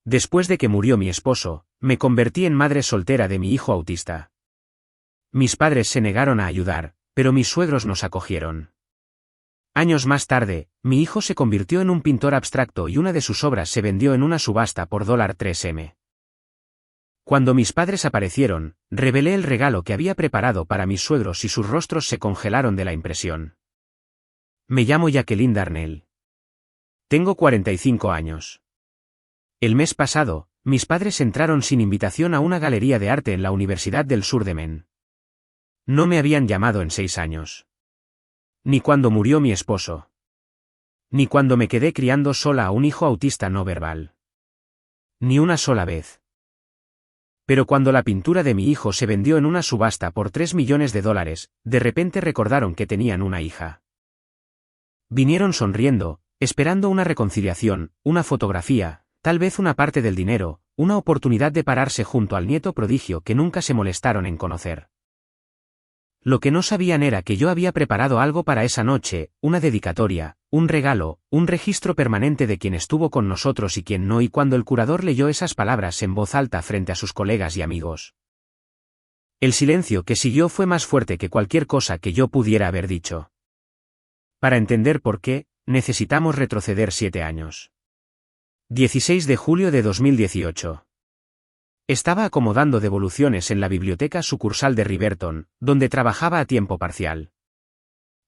Después de que murió mi esposo, me convertí en madre soltera de mi hijo autista. Mis padres se negaron a ayudar, pero mis suegros nos acogieron. Años más tarde, mi hijo se convirtió en un pintor abstracto y una de sus obras se vendió en una subasta por $3M. Cuando mis padres aparecieron, revelé el regalo que había preparado para mis suegros y sus rostros se congelaron de la impresión. Me llamo Jacqueline Darnell. Tengo 45 años. El mes pasado, mis padres entraron sin invitación a una galería de arte en la Universidad del Sur de Maine. No me habían llamado en 6 años. Ni cuando murió mi esposo. Ni cuando me quedé criando sola a un hijo autista no verbal. Ni una sola vez. Pero cuando la pintura de mi hijo se vendió en una subasta por $3 millones, de repente recordaron que tenían una hija. Vinieron sonriendo, esperando una reconciliación, una fotografía, tal vez una parte del dinero, una oportunidad de pararse junto al nieto prodigio que nunca se molestaron en conocer. Lo que no sabían era que yo había preparado algo para esa noche, una dedicatoria, un regalo, un registro permanente de quien estuvo con nosotros y quien no, y cuando el curador leyó esas palabras en voz alta frente a sus colegas y amigos. El silencio que siguió fue más fuerte que cualquier cosa que yo pudiera haber dicho. Para entender por qué, necesitamos retroceder 7 años. 16 de julio de 2018. Estaba acomodando devoluciones en la biblioteca sucursal de Riverton, donde trabajaba a tiempo parcial.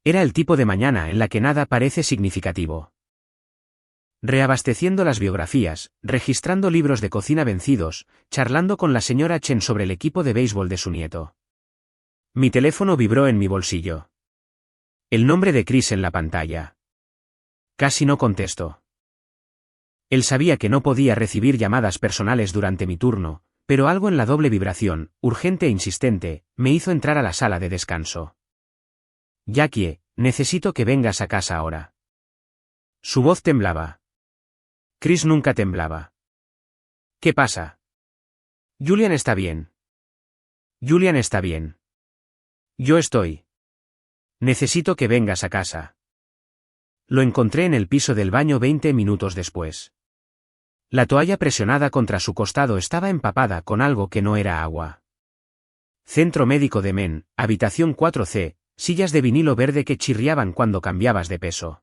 Era el tipo de mañana en la que nada parece significativo. Reabasteciendo las biografías, registrando libros de cocina vencidos, charlando con la señora Chen sobre el equipo de béisbol de su nieto. Mi teléfono vibró en mi bolsillo. El nombre de Chris en la pantalla. Casi no contestó. Él sabía que no podía recibir llamadas personales durante mi turno, pero algo en la doble vibración, urgente e insistente, me hizo entrar a la sala de descanso. Jackie, necesito que vengas a casa ahora. Su voz temblaba. Chris nunca temblaba. ¿Qué pasa? Julian está bien. Julian está bien. Yo estoy. Necesito que vengas a casa. Lo encontré en el piso del baño 20 minutos después. La toalla presionada contra su costado estaba empapada con algo que no era agua. Centro médico de Maine, habitación 4C, sillas de vinilo verde que chirriaban cuando cambiabas de peso.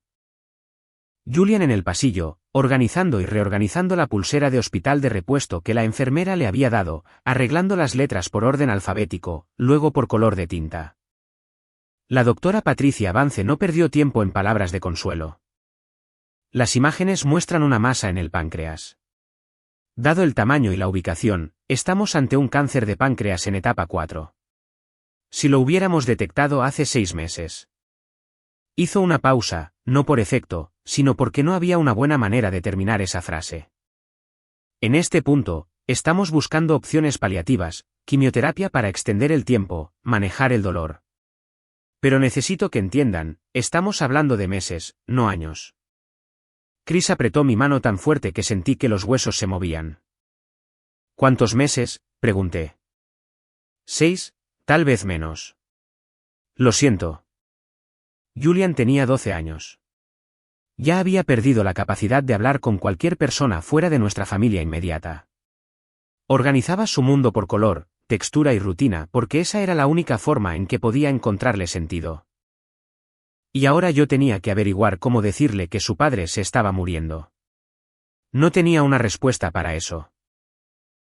Julian en el pasillo, organizando y reorganizando la pulsera de hospital de repuesto que la enfermera le había dado, arreglando las letras por orden alfabético, luego por color de tinta. La doctora Patricia Vance no perdió tiempo en palabras de consuelo. Las imágenes muestran una masa en el páncreas. Dado el tamaño y la ubicación, estamos ante un cáncer de páncreas en etapa 4. Si lo hubiéramos detectado hace 6 meses. Hizo una pausa, no por efecto, sino porque no había una buena manera de terminar esa frase. En este punto, estamos buscando opciones paliativas, quimioterapia para extender el tiempo, manejar el dolor. Pero necesito que entiendan, estamos hablando de meses, no años. Chris apretó mi mano tan fuerte que sentí que los huesos se movían. ¿Cuántos meses?, pregunté. 6, tal vez menos. Lo siento. Julian tenía 12 años. Ya había perdido la capacidad de hablar con cualquier persona fuera de nuestra familia inmediata. Organizaba su mundo por color, textura y rutina porque esa era la única forma en que podía encontrarle sentido. Y ahora yo tenía que averiguar cómo decirle que su padre se estaba muriendo. No tenía una respuesta para eso.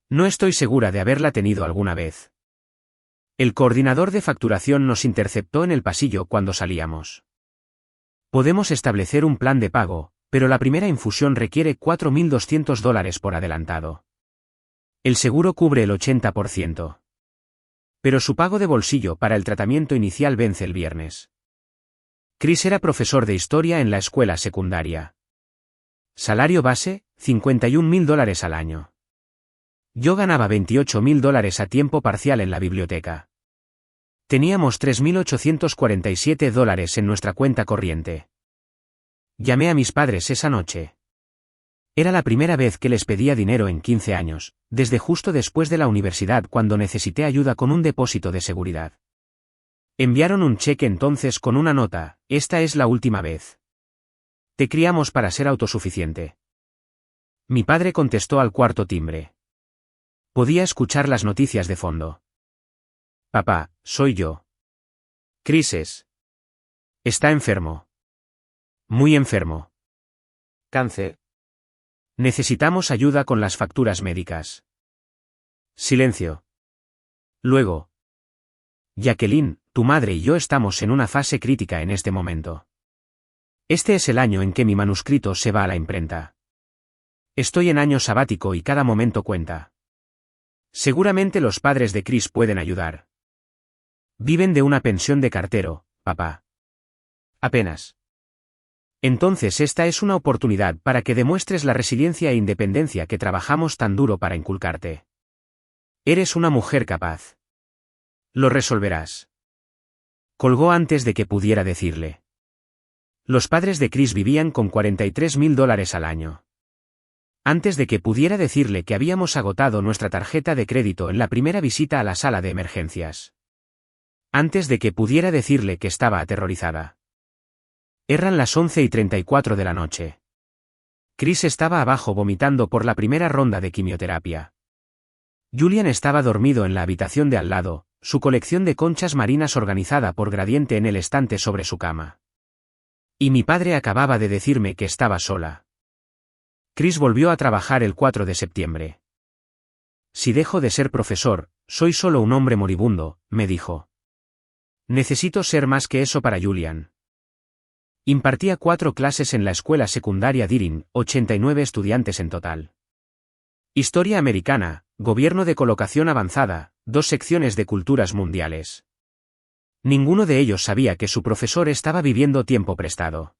No estoy segura de haberla tenido alguna vez. El coordinador de facturación nos interceptó en el pasillo cuando salíamos. Podemos establecer un plan de pago, pero la primera infusión requiere $4,200 por adelantado. El seguro cubre el 80%. Pero su pago de bolsillo para el tratamiento inicial vence el viernes. Chris era profesor de historia en la escuela secundaria. Salario base, $51,000 al año. Yo ganaba $28,000 a tiempo parcial en la biblioteca. Teníamos $3,847 en nuestra cuenta corriente. Llamé a mis padres esa noche. Era la primera vez que les pedía dinero en 15 años, desde justo después de la universidad cuando necesité ayuda con un depósito de seguridad. Enviaron un cheque entonces con una nota: esta es la última vez. Te criamos para ser autosuficiente. Mi padre contestó al cuarto timbre. Podía escuchar las noticias de fondo. Papá, soy yo. Chris está enfermo. Muy enfermo. Cáncer. Necesitamos ayuda con las facturas médicas. Silencio. Luego. Jacqueline, tu madre y yo estamos en una fase crítica en este momento. Este es el año en que mi manuscrito se va a la imprenta. Estoy en año sabático y cada momento cuenta. Seguramente los padres de Chris pueden ayudar. Viven de una pensión de cartero, papá. Apenas. Entonces esta es una oportunidad para que demuestres la resiliencia e independencia que trabajamos tan duro para inculcarte. Eres una mujer capaz. Lo resolverás. Colgó antes de que pudiera decirle. Los padres de Chris vivían con $43,000 al año. Antes de que pudiera decirle que habíamos agotado nuestra tarjeta de crédito en la primera visita a la sala de emergencias. Antes de que pudiera decirle que estaba aterrorizada. Eran las 11:34 de la noche. Chris estaba abajo vomitando por la primera ronda de quimioterapia. Julian estaba dormido en la habitación de al lado, su colección de conchas marinas organizada por gradiente en el estante sobre su cama. Y mi padre acababa de decirme que estaba sola. Chris volvió a trabajar el 4 de septiembre. Si dejo de ser profesor, soy solo un hombre moribundo, me dijo. Necesito ser más que eso para Julian. Impartía 4 clases en la escuela secundaria Deering, 89 estudiantes en total. Historia americana, gobierno de colocación avanzada, 2 secciones de culturas mundiales. Ninguno de ellos sabía que su profesor estaba viviendo tiempo prestado.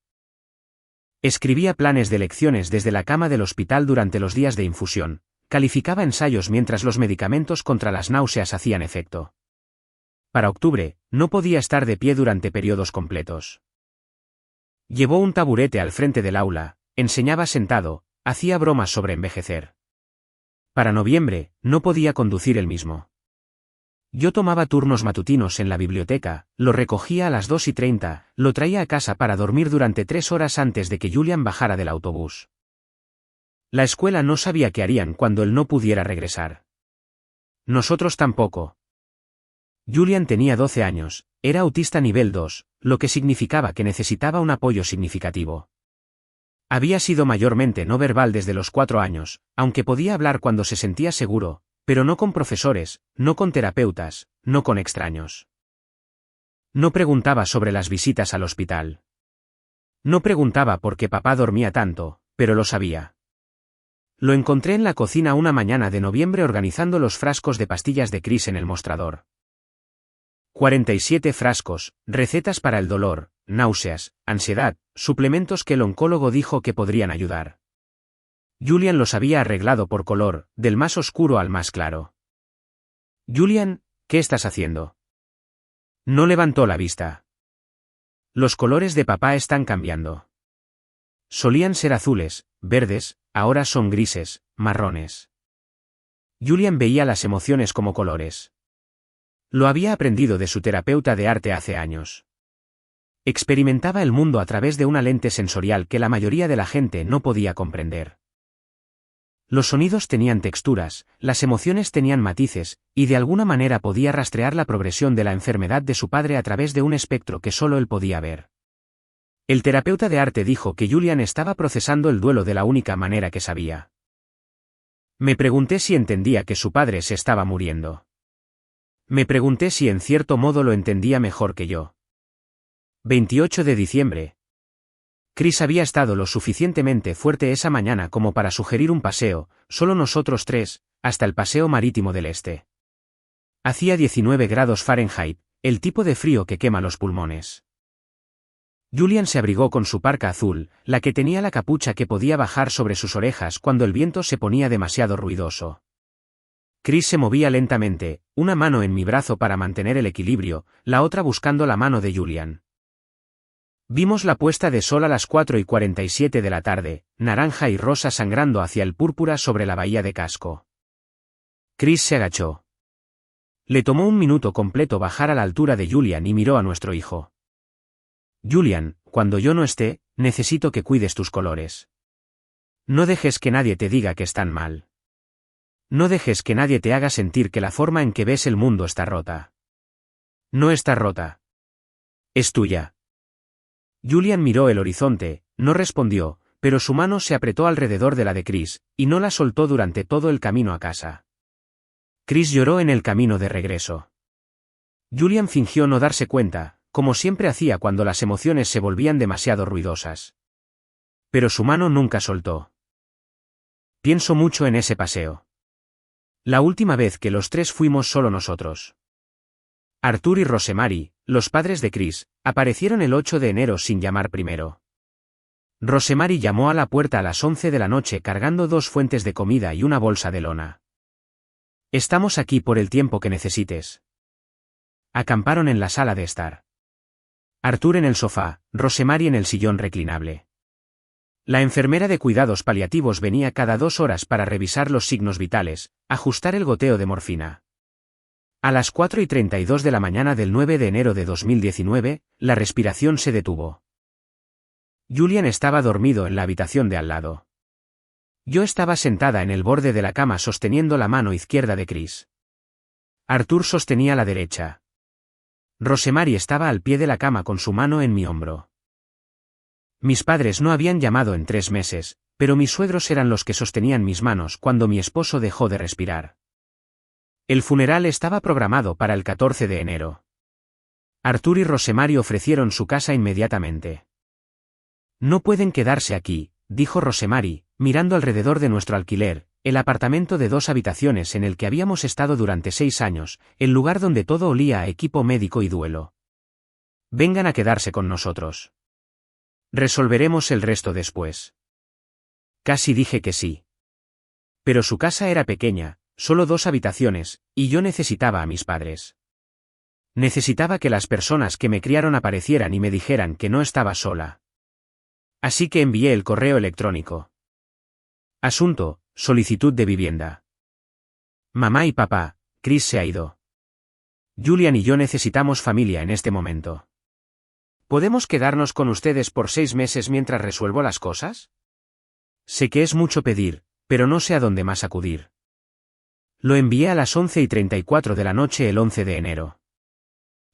Escribía planes de lecciones desde la cama del hospital durante los días de infusión, calificaba ensayos mientras los medicamentos contra las náuseas hacían efecto. Para octubre, no podía estar de pie durante periodos completos. Llevó un taburete al frente del aula, enseñaba sentado, hacía bromas sobre envejecer. Para noviembre, no podía conducir él mismo. Yo tomaba turnos matutinos en la biblioteca, lo recogía a las 2:30, lo traía a casa para dormir durante 3 horas antes de que Julian bajara del autobús. La escuela no sabía qué harían cuando él no pudiera regresar. Nosotros tampoco. Julian tenía 12 años, era autista nivel 2, lo que significaba que necesitaba un apoyo significativo. Había sido mayormente no verbal desde los 4 años, aunque podía hablar cuando se sentía seguro, pero no con profesores, no con terapeutas, no con extraños. No preguntaba sobre las visitas al hospital. No preguntaba por qué papá dormía tanto, pero lo sabía. Lo encontré en la cocina una mañana de noviembre organizando los frascos de pastillas de Chris en el mostrador. 47 frascos, recetas para el dolor, náuseas, ansiedad, suplementos que el oncólogo dijo que podrían ayudar. Julian los había arreglado por color, del más oscuro al más claro. Julian, ¿qué estás haciendo? No levantó la vista. Los colores de papá están cambiando. Solían ser azules, verdes, ahora son grises, marrones. Julian veía las emociones como colores. Lo había aprendido de su terapeuta de arte hace años. Experimentaba el mundo a través de una lente sensorial que la mayoría de la gente no podía comprender. Los sonidos tenían texturas, las emociones tenían matices, y de alguna manera podía rastrear la progresión de la enfermedad de su padre a través de un espectro que solo él podía ver. El terapeuta de arte dijo que Julian estaba procesando el duelo de la única manera que sabía. Me pregunté si entendía que su padre se estaba muriendo. Me pregunté si en cierto modo lo entendía mejor que yo. 28 de diciembre. Chris había estado lo suficientemente fuerte esa mañana como para sugerir un paseo, solo nosotros 3, hasta el paseo marítimo del este. Hacía 19 grados Fahrenheit, el tipo de frío que quema los pulmones. Julian se abrigó con su parca azul, la que tenía la capucha que podía bajar sobre sus orejas cuando el viento se ponía demasiado ruidoso. Chris se movía lentamente, una mano en mi brazo para mantener el equilibrio, la otra buscando la mano de Julian. Vimos la puesta de sol a las 4:47 de la tarde, naranja y rosa sangrando hacia el púrpura sobre la bahía de Casco. Chris se agachó. Le tomó un minuto completo bajar a la altura de Julian y miró a nuestro hijo. Julian, cuando yo no esté, necesito que cuides tus colores. No dejes que nadie te diga que están mal. No dejes que nadie te haga sentir que la forma en que ves el mundo está rota. No está rota. Es tuya. Julian miró el horizonte, no respondió, pero su mano se apretó alrededor de la de Chris, y no la soltó durante todo el camino a casa. Chris lloró en el camino de regreso. Julian fingió no darse cuenta, como siempre hacía cuando las emociones se volvían demasiado ruidosas. Pero su mano nunca soltó. Pienso mucho en ese paseo. La última vez que los tres fuimos solo nosotros. Arthur y Rosemary, los padres de Chris, aparecieron el 8 de enero sin llamar primero. Rosemary llamó a la puerta a las 11 de la noche cargando 2 fuentes de comida y una bolsa de lona. Estamos aquí por el tiempo que necesites. Acamparon en la sala de estar. Arthur en el sofá, Rosemary en el sillón reclinable. La enfermera de cuidados paliativos venía cada 2 horas para revisar los signos vitales, ajustar el goteo de morfina. A las 4:32 de la mañana del 9 de enero de 2019, la respiración se detuvo. Julian estaba dormido en la habitación de al lado. Yo estaba sentada en el borde de la cama sosteniendo la mano izquierda de Chris. Arthur sostenía la derecha. Rosemary estaba al pie de la cama con su mano en mi hombro. Mis padres no habían llamado en 3 meses, pero mis suegros eran los que sostenían mis manos cuando mi esposo dejó de respirar. El funeral estaba programado para el 14 de enero. Arthur y Rosemary ofrecieron su casa inmediatamente. No pueden quedarse aquí, dijo Rosemary, mirando alrededor de nuestro alquiler, el apartamento de 2 habitaciones en el que habíamos estado durante 6 años, el lugar donde todo olía a equipo médico y duelo. Vengan a quedarse con nosotros. Resolveremos el resto después. Casi dije que sí. Pero su casa era pequeña, solo 2 habitaciones, y yo necesitaba a mis padres. Necesitaba que las personas que me criaron aparecieran y me dijeran que no estaba sola. Así que envié el correo electrónico. Asunto: solicitud de vivienda. Mamá y papá, Chris se ha ido. Julian y yo necesitamos familia en este momento. ¿Podemos quedarnos con ustedes por 6 meses mientras resuelvo las cosas? Sé que es mucho pedir, pero no sé a dónde más acudir. Lo envié a las 11:34 de la noche el 11 de enero.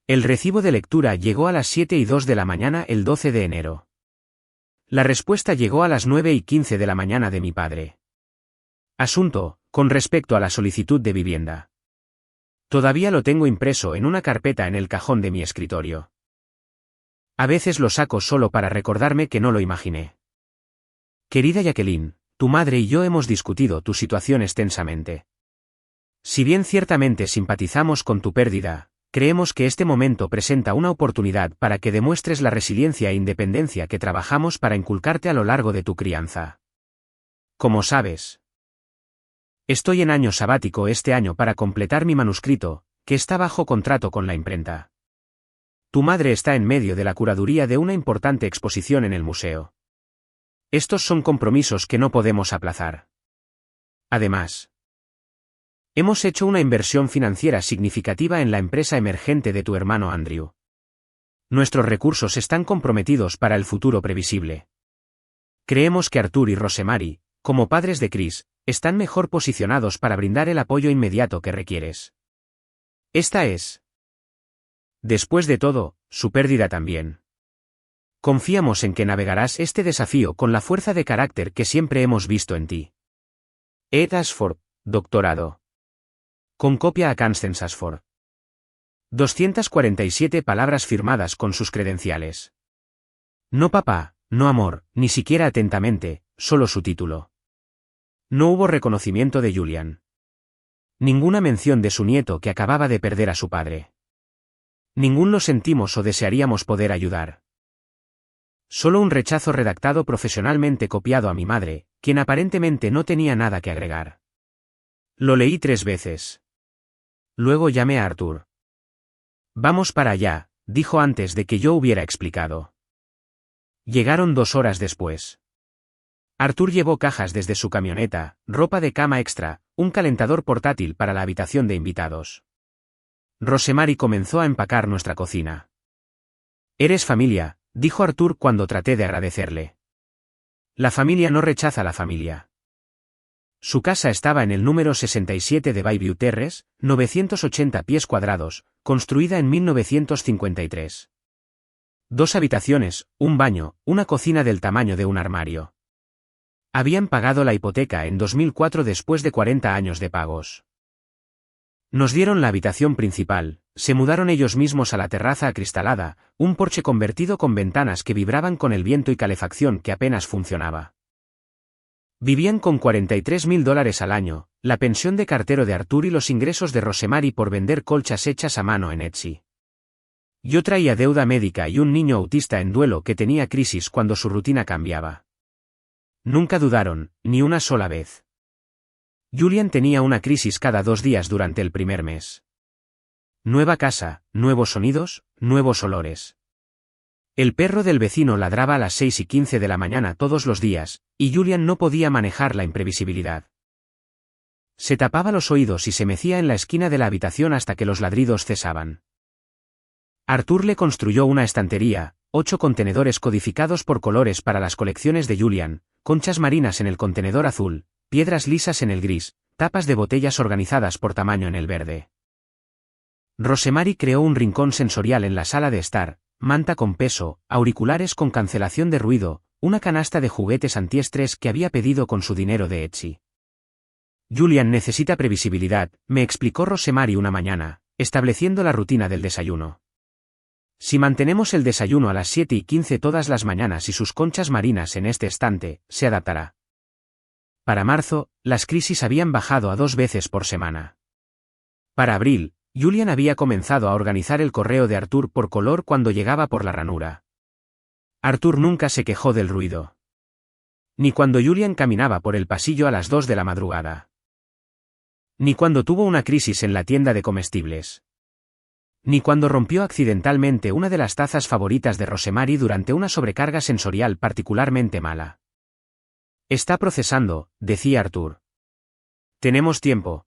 El recibo de lectura llegó a las 7:02 de la mañana el 12 de enero. La respuesta llegó a las 9:15 de la mañana de mi padre. Asunto: con respecto a la solicitud de vivienda. Todavía lo tengo impreso en una carpeta en el cajón de mi escritorio. A veces lo saco solo para recordarme que no lo imaginé. Querida Jacqueline, tu madre y yo hemos discutido tu situación extensamente. Si bien ciertamente simpatizamos con tu pérdida, creemos que este momento presenta una oportunidad para que demuestres la resiliencia e independencia que trabajamos para inculcarte a lo largo de tu crianza. Como sabes, estoy en año sabático este año para completar mi manuscrito, que está bajo contrato con la imprenta. Tu madre está en medio de la curaduría de una importante exposición en el museo. Estos son compromisos que no podemos aplazar. Además, hemos hecho una inversión financiera significativa en la empresa emergente de tu hermano Andrew. Nuestros recursos están comprometidos para el futuro previsible. Creemos que Arthur y Rosemary, como padres de Chris, están mejor posicionados para brindar el apoyo inmediato que requieres. Esta es, después de todo, su pérdida también. Confiamos en que navegarás este desafío con la fuerza de carácter que siempre hemos visto en ti. Ed Ashford, doctorado. Con copia a Constance Ashford. 247 palabras firmadas con sus credenciales. No papá, no amor, ni siquiera atentamente, solo su título. No hubo reconocimiento de Julian. Ninguna mención de su nieto que acababa de perder a su padre. Ningún lo sentimos o desearíamos poder ayudar. Solo un rechazo redactado profesionalmente copiado a mi madre, quien aparentemente no tenía nada que agregar. Lo leí 3 veces. Luego llamé a Arthur. Vamos para allá, dijo antes de que yo hubiera explicado. Llegaron 2 horas después. Arthur llevó cajas desde su camioneta, ropa de cama extra, un calentador portátil para la habitación de invitados. Rosemary comenzó a empacar nuestra cocina. Eres familia, dijo Arthur cuando traté de agradecerle. La familia no rechaza a la familia. Su casa estaba en el número 67 de Bayview Terrace, 980 pies cuadrados, construida en 1953. 2 habitaciones, un baño, una cocina del tamaño de un armario. Habían pagado la hipoteca en 2004 después de 40 años de pagos. Nos dieron la habitación principal, se mudaron ellos mismos a la terraza acristalada, un porche convertido con ventanas que vibraban con el viento y calefacción que apenas funcionaba. Vivían con $43,000 al año, la pensión de cartero de Arthur y los ingresos de Rosemary por vender colchas hechas a mano en Etsy. Yo traía deuda médica y un niño autista en duelo que tenía crisis cuando su rutina cambiaba. Nunca dudaron, ni una sola vez. Julian tenía una crisis cada 2 días durante el primer mes. Nueva casa, nuevos sonidos, nuevos olores. El perro del vecino ladraba a las 6:15 de la mañana todos los días, y Julian no podía manejar la imprevisibilidad. Se tapaba los oídos y se mecía en la esquina de la habitación hasta que los ladridos cesaban. Arthur le construyó una estantería, 8 contenedores codificados por colores para las colecciones de Julian, conchas marinas en el contenedor azul, piedras lisas en el gris, tapas de botellas organizadas por tamaño en el verde. Rosemary creó un rincón sensorial en la sala de estar, manta con peso, auriculares con cancelación de ruido, una canasta de juguetes antiestrés que había pedido con su dinero de Etsy. Julian necesita previsibilidad, me explicó Rosemary una mañana, estableciendo la rutina del desayuno. Si mantenemos el desayuno a las 7:15 todas las mañanas y sus conchas marinas en este estante, se adaptará. Para marzo, las crisis habían bajado a 2 veces por semana. Para abril, Julian había comenzado a organizar el correo de Arthur por color cuando llegaba por la ranura. Arthur nunca se quejó del ruido. Ni cuando Julian caminaba por el pasillo a las 2 de la madrugada. Ni cuando tuvo una crisis en la tienda de comestibles. Ni cuando rompió accidentalmente una de las tazas favoritas de Rosemary durante una sobrecarga sensorial particularmente mala. Está procesando, decía Arthur. Tenemos tiempo.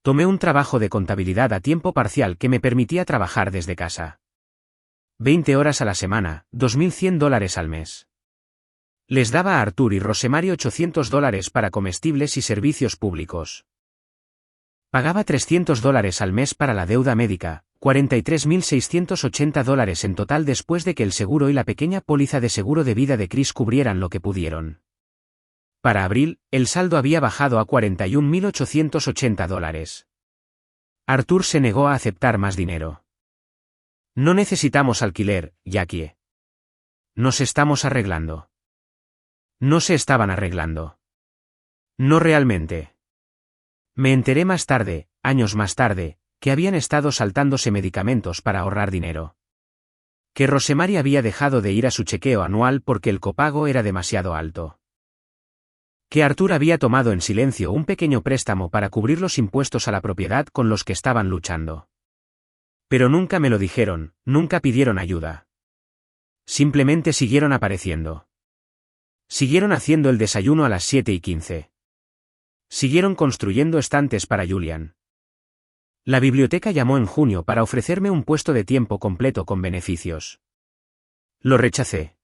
Tomé un trabajo de contabilidad a tiempo parcial que me permitía trabajar desde casa. 20 horas a la semana, $2,100 al mes. Les daba a Arthur y Rosemary $800 para comestibles y servicios públicos. Pagaba $300 al mes para la deuda médica, $43,680 en total después de que el seguro y la pequeña póliza de seguro de vida de Chris cubrieran lo que pudieron. Para abril, el saldo había bajado a $41,880. Arthur se negó a aceptar más dinero. No necesitamos alquiler, Jackie. Nos estamos arreglando. No se estaban arreglando. No realmente. Me enteré más tarde, años más tarde, que habían estado saltándose medicamentos para ahorrar dinero. Que Rosemary había dejado de ir a su chequeo anual porque el copago era demasiado alto. Que Arthur había tomado en silencio un pequeño préstamo para cubrir los impuestos a la propiedad con los que estaban luchando. Pero nunca me lo dijeron, nunca pidieron ayuda. Simplemente siguieron apareciendo. Siguieron haciendo el desayuno a las 7:15. Siguieron construyendo estantes para Julian. La biblioteca llamó en junio para ofrecerme un puesto de tiempo completo con beneficios. Lo rechacé.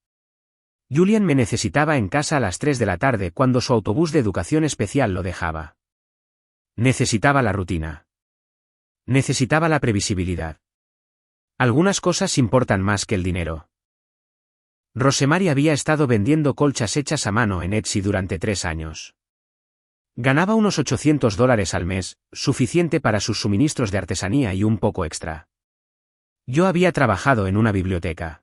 Julian me necesitaba en casa a las 3 de la tarde cuando su autobús de educación especial lo dejaba. Necesitaba la rutina. Necesitaba la previsibilidad. Algunas cosas importan más que el dinero. Rosemary había estado vendiendo colchas hechas a mano en Etsy durante 3 años. Ganaba unos $800 al mes, suficiente para sus suministros de artesanía y un poco extra. Yo había trabajado en una biblioteca.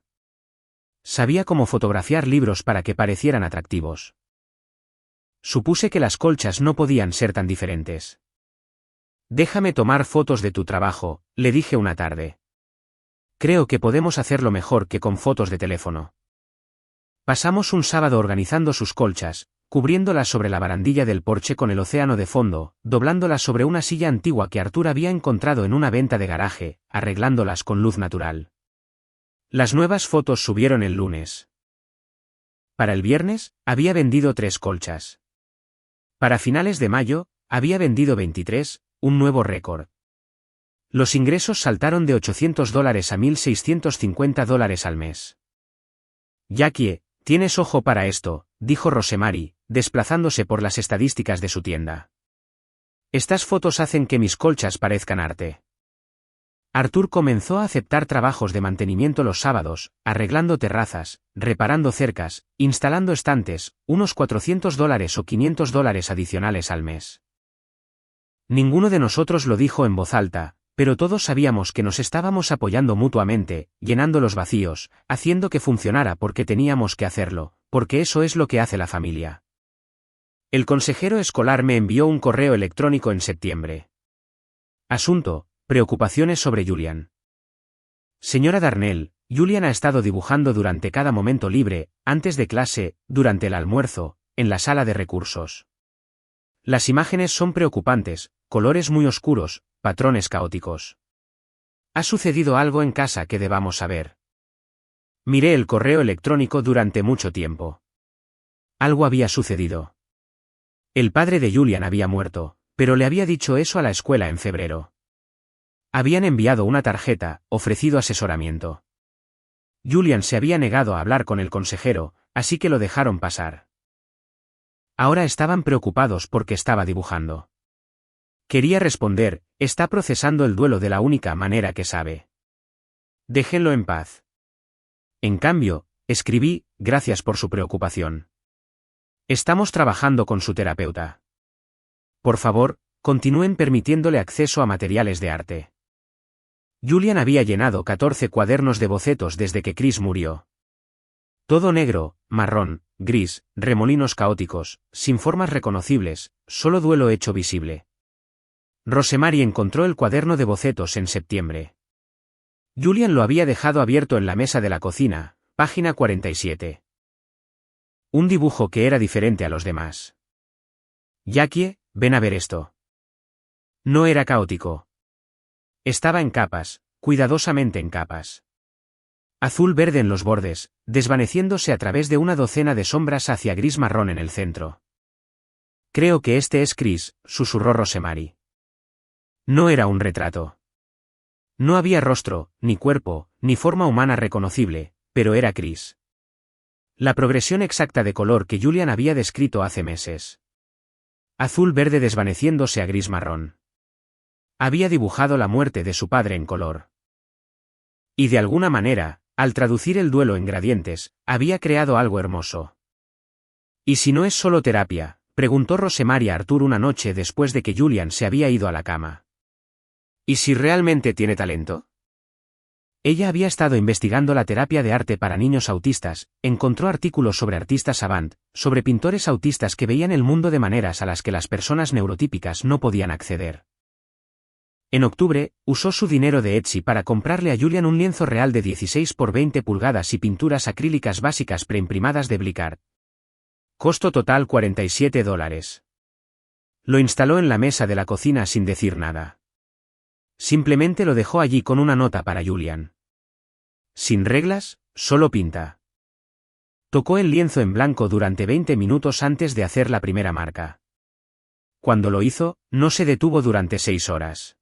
Sabía cómo fotografiar libros para que parecieran atractivos. Supuse que las colchas no podían ser tan diferentes. Déjame tomar fotos de tu trabajo, le dije una tarde. Creo que podemos hacerlo mejor que con fotos de teléfono. Pasamos un sábado organizando sus colchas, cubriéndolas sobre la barandilla del porche con el océano de fondo, doblándolas sobre una silla antigua que Arthur había encontrado en una venta de garaje, arreglándolas con luz natural. Las nuevas fotos subieron el lunes. Para el viernes, había vendido 3 colchas. Para finales de mayo, había vendido 23, un nuevo récord. Los ingresos saltaron de $800 a $1,650 al mes. Jackie, Tienes ojo para esto, dijo Rosemary, desplazándose por las estadísticas de su tienda. Estas fotos hacen que mis colchas parezcan arte. Arthur comenzó a aceptar trabajos de mantenimiento los sábados, arreglando terrazas, reparando cercas, instalando estantes, unos $400 o $500 adicionales al mes. Ninguno de nosotros lo dijo en voz alta, pero todos sabíamos que nos estábamos apoyando mutuamente, llenando los vacíos, haciendo que funcionara porque teníamos que hacerlo, porque eso es lo que hace la familia. El consejero escolar me envió un correo electrónico en septiembre. Asunto: preocupaciones sobre Julian. Señora Darnell, Julian ha estado dibujando durante cada momento libre, antes de clase, durante el almuerzo, en la sala de recursos. Las imágenes son preocupantes, colores muy oscuros, patrones caóticos. ¿Ha sucedido algo en casa que debamos saber? Miré el correo electrónico durante mucho tiempo. Algo había sucedido. El padre de Julian había muerto, pero le había dicho eso a la escuela en febrero. Habían enviado una tarjeta, ofrecido asesoramiento. Julian se había negado a hablar con el consejero, así que lo dejaron pasar. Ahora estaban preocupados porque estaba dibujando. Quería responder: está procesando el duelo de la única manera que sabe. Déjenlo en paz. En cambio, escribí: gracias por su preocupación. Estamos trabajando con su terapeuta. Por favor, continúen permitiéndole acceso a materiales de arte. Julian había llenado 14 cuadernos de bocetos desde que Chris murió. Todo negro, marrón, gris, remolinos caóticos, sin formas reconocibles, solo duelo hecho visible. Rosemary encontró el cuaderno de bocetos en septiembre. Julian lo había dejado abierto en la mesa de la cocina, página 47. Un dibujo que era diferente a los demás. Jackie, ven a ver esto. No era caótico. Estaba en capas, cuidadosamente en capas. Azul-verde en los bordes, desvaneciéndose a través de una docena de sombras hacia gris-marrón en el centro. Creo que este es Chris, susurró Rosemary. No era un retrato. No había rostro, ni cuerpo, ni forma humana reconocible, pero era Chris. La progresión exacta de color que Julian había descrito hace meses. Azul-verde desvaneciéndose a gris-marrón. Había dibujado la muerte de su padre en color. Y de alguna manera, al traducir el duelo en gradientes, había creado algo hermoso. ¿Y si no es solo terapia?, preguntó Rosemary a Arthur una noche después de que Julian se había ido a la cama. ¿Y si realmente tiene talento? Ella había estado investigando la terapia de arte para niños autistas, encontró artículos sobre artistas avant, sobre pintores autistas que veían el mundo de maneras a las que las personas neurotípicas no podían acceder. En octubre, usó su dinero de Etsy para comprarle a Julian un lienzo real de 16 por 20 pulgadas y pinturas acrílicas básicas preimprimadas de Blickart. Costo total $47. Lo instaló en la mesa de la cocina sin decir nada. Simplemente lo dejó allí con una nota para Julian. Sin reglas, solo pinta. Tocó el lienzo en blanco durante 20 minutos antes de hacer la primera marca. Cuando lo hizo, no se detuvo durante 6 horas.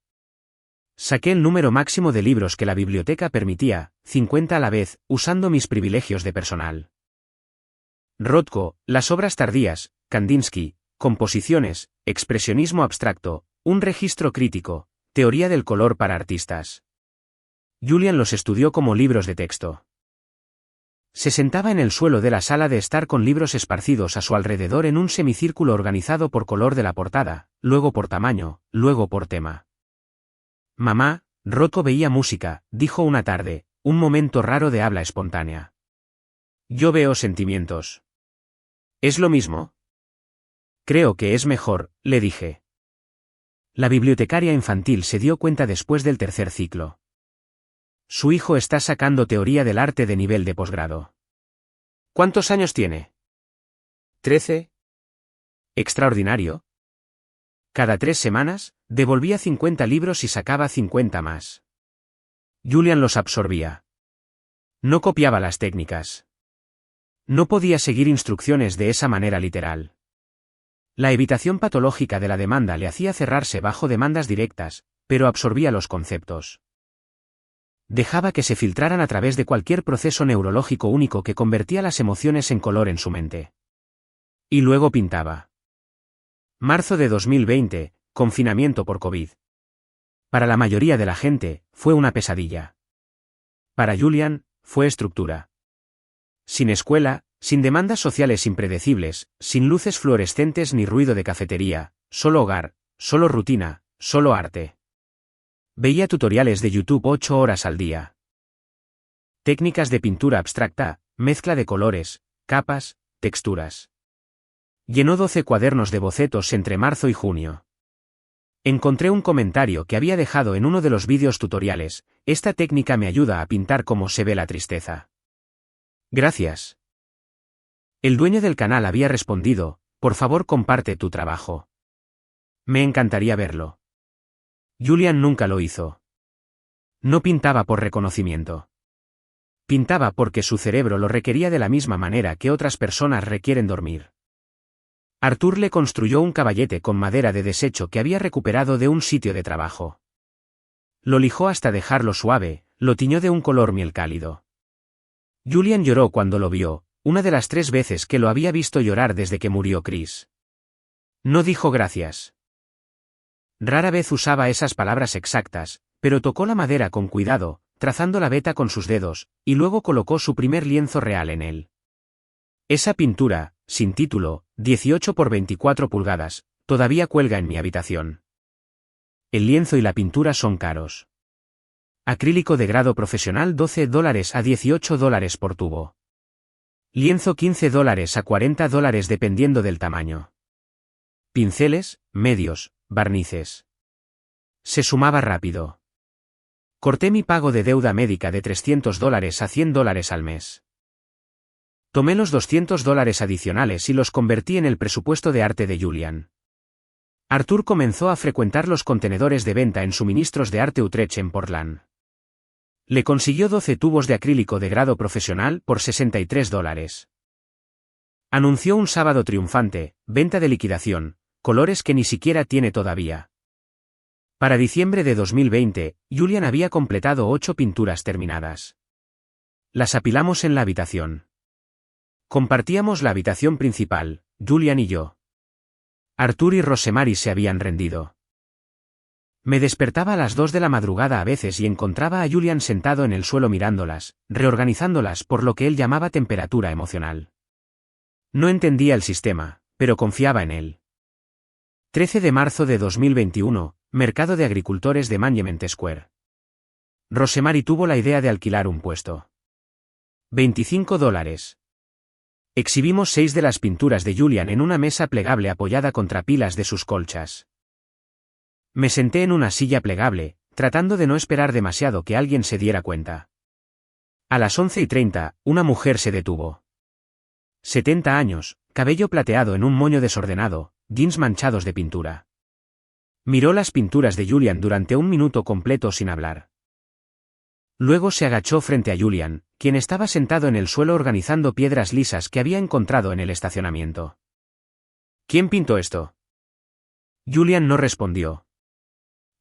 Saqué el número máximo de libros que la biblioteca permitía, 50 a la vez, usando mis privilegios de personal. Rothko, las obras tardías, Kandinsky, composiciones, expresionismo abstracto, un registro crítico, teoría del color para artistas. Julian los estudió como libros de texto. Se sentaba en el suelo de la sala de estar con libros esparcidos a su alrededor en un semicírculo organizado por color de la portada, luego por tamaño, luego por tema. Mamá, Rothko veía música, dijo una tarde, un momento raro de habla espontánea. Yo veo sentimientos. ¿Es lo mismo? Creo que es mejor, le dije. La bibliotecaria infantil se dio cuenta después del tercer ciclo. Su hijo está sacando teoría del arte de nivel de posgrado. ¿Cuántos años tiene? 13. Extraordinario. Cada 3 semanas, devolvía 50 libros y sacaba 50 más. Julian los absorbía. No copiaba las técnicas. No podía seguir instrucciones de esa manera literal. La evitación patológica de la demanda le hacía cerrarse bajo demandas directas, pero absorbía los conceptos. Dejaba que se filtraran a través de cualquier proceso neurológico único que convertía las emociones en color en su mente. Y luego pintaba. Marzo de 2020, confinamiento por COVID. Para la mayoría de la gente, fue una pesadilla. Para Julian, fue estructura. Sin escuela, sin demandas sociales impredecibles, sin luces fluorescentes ni ruido de cafetería, solo hogar, solo rutina, solo arte. Veía tutoriales de YouTube 8 horas al día. Técnicas de pintura abstracta, mezcla de colores, capas, texturas. Llenó 12 cuadernos de bocetos entre marzo y junio. Encontré un comentario que había dejado en uno de los vídeos tutoriales: esta técnica me ayuda a pintar cómo se ve la tristeza. Gracias. El dueño del canal había respondido: por favor comparte tu trabajo. Me encantaría verlo. Julian nunca lo hizo. No pintaba por reconocimiento. Pintaba porque su cerebro lo requería de la misma manera que otras personas requieren dormir. Arthur le construyó un caballete con madera de desecho que había recuperado de un sitio de trabajo. Lo lijó hasta dejarlo suave, lo tiñó de un color miel cálido. Julian lloró cuando lo vio, una de las 3 veces que lo había visto llorar desde que murió Chris. No dijo gracias. Rara vez usaba esas palabras exactas, pero tocó la madera con cuidado, trazando la veta con sus dedos, y luego colocó su primer lienzo real en él. Esa pintura, sin título, 18 por 24 pulgadas, todavía cuelga en mi habitación. El lienzo y la pintura son caros. Acrílico de grado profesional $12 a $18 por tubo. Lienzo $15 a $40 dependiendo del tamaño. Pinceles, medios, barnices. Se sumaba rápido. Corté mi pago de deuda médica de $300 a $100 al mes. Tomé los $200 adicionales y los convertí en el presupuesto de arte de Julian. Arthur comenzó a frecuentar los contenedores de venta en suministros de arte Utrecht en Portland. Le consiguió 12 tubos de acrílico de grado profesional por $63. Anunció un sábado triunfante: venta de liquidación, colores que ni siquiera tiene todavía. Para diciembre de 2020, Julian había completado 8 pinturas terminadas. Las apilamos en la habitación. Compartíamos la habitación principal, Julian y yo. Arthur y Rosemary se habían rendido. Me despertaba a las 2 de la madrugada a veces y encontraba a Julian sentado en el suelo mirándolas, reorganizándolas por lo que él llamaba temperatura emocional. No entendía el sistema, pero confiaba en él. 13 de marzo de 2021, Mercado de Agricultores de Monument Square. Rosemary tuvo la idea de alquilar un puesto. $25. Exhibimos 6 de las pinturas de Julian en una mesa plegable apoyada contra pilas de sus colchas. Me senté en una silla plegable, tratando de no esperar demasiado que alguien se diera cuenta. A las 11:30, una mujer se detuvo. 70 años, cabello plateado en un moño desordenado, jeans manchados de pintura. Miró las pinturas de Julian durante un minuto completo sin hablar. Luego se agachó frente a Julian, quien estaba sentado en el suelo organizando piedras lisas que había encontrado en el estacionamiento. ¿Quién pintó esto? Julian no respondió.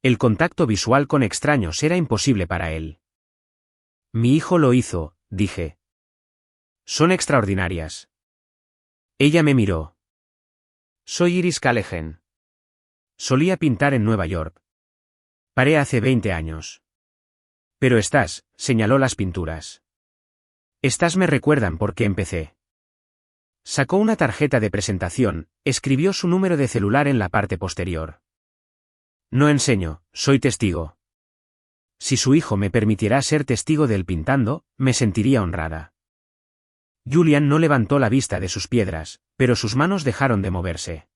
El contacto visual con extraños era imposible para él. Mi hijo lo hizo, dije. Son extraordinarias. Ella me miró. Soy Iris Callaghan. Solía pintar en Nueva York. Paré hace 20 años. Pero estas, señaló las pinturas. Estas me recuerdan por qué empecé. Sacó una tarjeta de presentación, escribió su número de celular en la parte posterior. No enseño, soy testigo. Si su hijo me permitiera ser testigo del pintando, me sentiría honrada. Julian no levantó la vista de sus piedras, pero sus manos dejaron de moverse.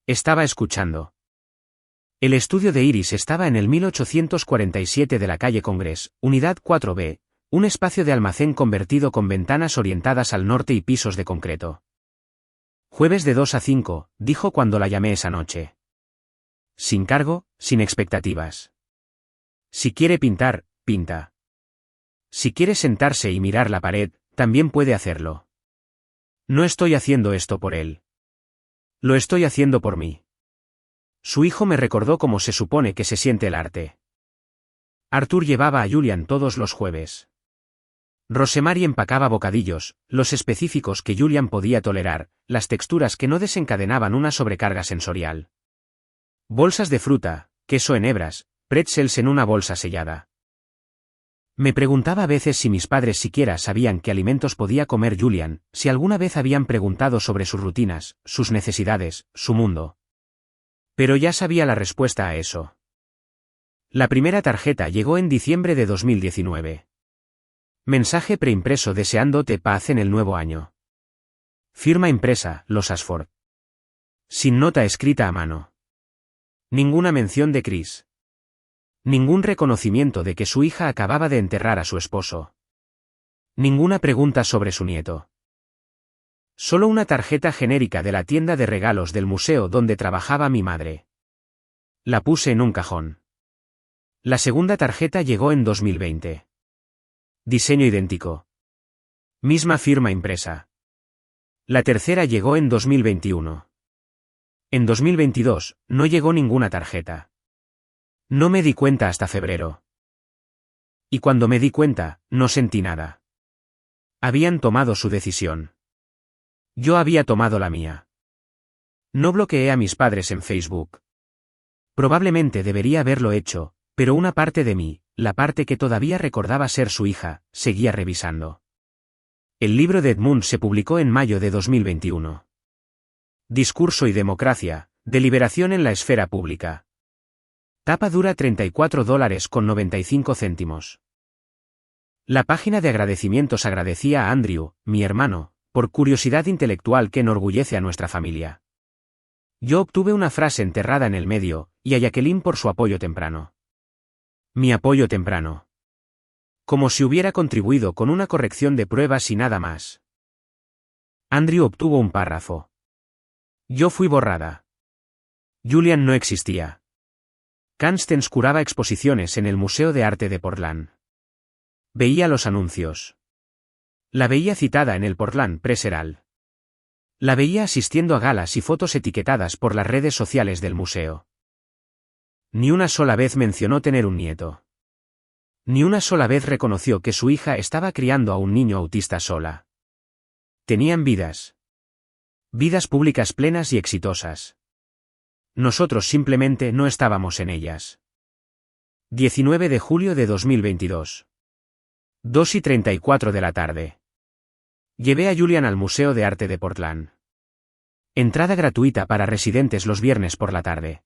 Estaba escuchando. El estudio de Iris estaba en el 1847 de la calle Congress, Unidad 4B, un espacio de almacén convertido con ventanas orientadas al norte y pisos de concreto. Jueves de 2 a 5, dijo cuando la llamé esa noche. Sin cargo, sin expectativas. Si quiere pintar, pinta. Si quiere sentarse y mirar la pared, también puede hacerlo. No estoy haciendo esto por él. Lo estoy haciendo por mí. Su hijo me recordó cómo se supone que se siente el arte. Arthur llevaba a Julian todos los jueves. Rosemary empacaba bocadillos, los específicos que Julian podía tolerar, las texturas que no desencadenaban una sobrecarga sensorial. Bolsas de fruta, queso en hebras, pretzels en una bolsa sellada. Me preguntaba a veces si mis padres siquiera sabían qué alimentos podía comer Julian, si alguna vez habían preguntado sobre sus rutinas, sus necesidades, su mundo. Pero ya sabía la respuesta a eso. La primera tarjeta llegó en diciembre de 2019. Mensaje preimpreso deseándote paz en el nuevo año. Firma impresa, Los Ashford. Sin nota escrita a mano. Ninguna mención de Chris. Ningún reconocimiento de que su hija acababa de enterrar a su esposo. Ninguna pregunta sobre su nieto. Solo una tarjeta genérica de la tienda de regalos del museo donde trabajaba mi madre. La puse en un cajón. La segunda tarjeta llegó en 2020. Diseño idéntico. Misma firma impresa. La tercera llegó en 2021. En 2022, no llegó ninguna tarjeta. No me di cuenta hasta febrero. Y cuando me di cuenta, no sentí nada. Habían tomado su decisión. Yo había tomado la mía. No bloqueé a mis padres en Facebook. Probablemente debería haberlo hecho, pero una parte de mí, la parte que todavía recordaba ser su hija, seguía revisando. El libro de Edmund se publicó en mayo de 2021. Discurso y democracia, deliberación en la esfera pública. Tapa dura $34,95. La página de agradecimientos agradecía a Andrew, mi hermano, por curiosidad intelectual que enorgullece a nuestra familia. Yo obtuve una frase enterrada en el medio, y a Jacqueline por su apoyo temprano. Mi apoyo temprano. Como si hubiera contribuido con una corrección de pruebas y nada más. Andrew obtuvo un párrafo. Yo fui borrada. Julian no existía. Constance curaba exposiciones en el Museo de Arte de Portland. Veía los anuncios. La veía citada en el Portland Press Herald. La veía asistiendo a galas y fotos etiquetadas por las redes sociales del museo. Ni una sola vez mencionó tener un nieto. Ni una sola vez reconoció que su hija estaba criando a un niño autista sola. Tenían vidas. Vidas públicas plenas y exitosas. Nosotros simplemente no estábamos en ellas. 19 de julio de 2022. 2:34 de la tarde. Llevé a Julian al Museo de Arte de Portland. Entrada gratuita para residentes los viernes por la tarde.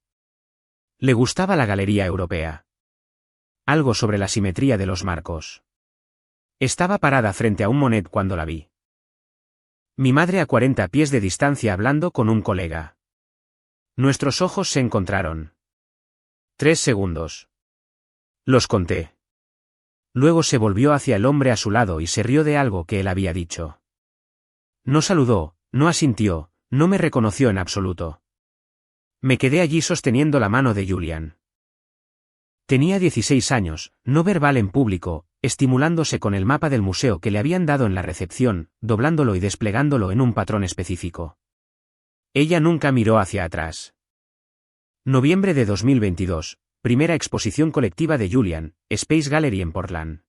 Le gustaba la Galería Europea. Algo sobre la simetría de los marcos. Estaba parada frente a un Monet cuando la vi. Mi madre a 40 pies de distancia hablando con un colega. Nuestros ojos se encontraron. 3 segundos. Los conté. Luego se volvió hacia el hombre a su lado y se rió de algo que él había dicho. No saludó, no asintió, no me reconoció en absoluto. Me quedé allí sosteniendo la mano de Julian. Tenía 16 años, no verbal en público, estimulándose con el mapa del museo que le habían dado en la recepción, doblándolo y desplegándolo en un patrón específico. Ella nunca miró hacia atrás. Noviembre de 2022, primera exposición colectiva de Julian, Space Gallery en Portland.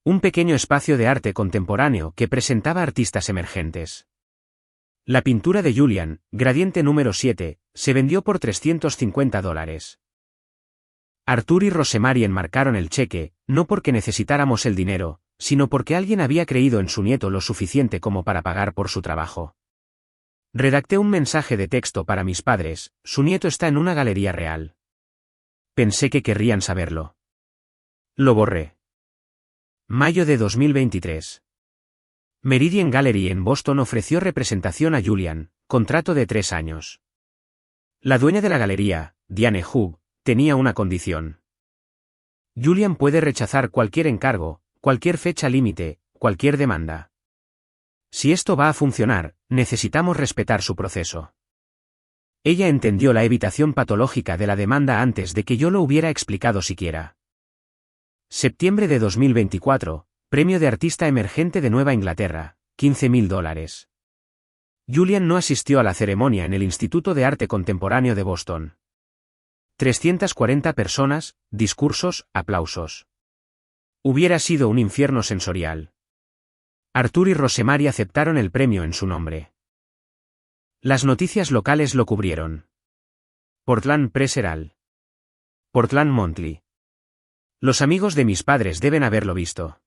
Un pequeño espacio de arte contemporáneo que presentaba artistas emergentes. La pintura de Julian, Gradiente número 7, se vendió por $350. Arthur y Rosemary enmarcaron el cheque, no porque necesitáramos el dinero, sino porque alguien había creído en su nieto lo suficiente como para pagar por su trabajo. Redacté un mensaje de texto para mis padres, su nieto está en una galería real. Pensé que querrían saberlo. Lo borré. Mayo de 2023. Meridian Gallery en Boston ofreció representación a Julian, contrato de 3 años. La dueña de la galería, Diane Hugh, tenía una condición. Julian puede rechazar cualquier encargo, cualquier fecha límite, cualquier demanda. Si esto va a funcionar, necesitamos respetar su proceso. Ella entendió la evitación patológica de la demanda antes de que yo lo hubiera explicado siquiera. Septiembre de 2024, Premio de Artista Emergente de Nueva Inglaterra, $15,000. Julian no asistió a la ceremonia en el Instituto de Arte Contemporáneo de Boston. 340 personas, discursos, aplausos. Hubiera sido un infierno sensorial. Arthur y Rosemary aceptaron el premio en su nombre. Las noticias locales lo cubrieron. Portland Press Herald. Portland Monthly. Los amigos de mis padres deben haberlo visto.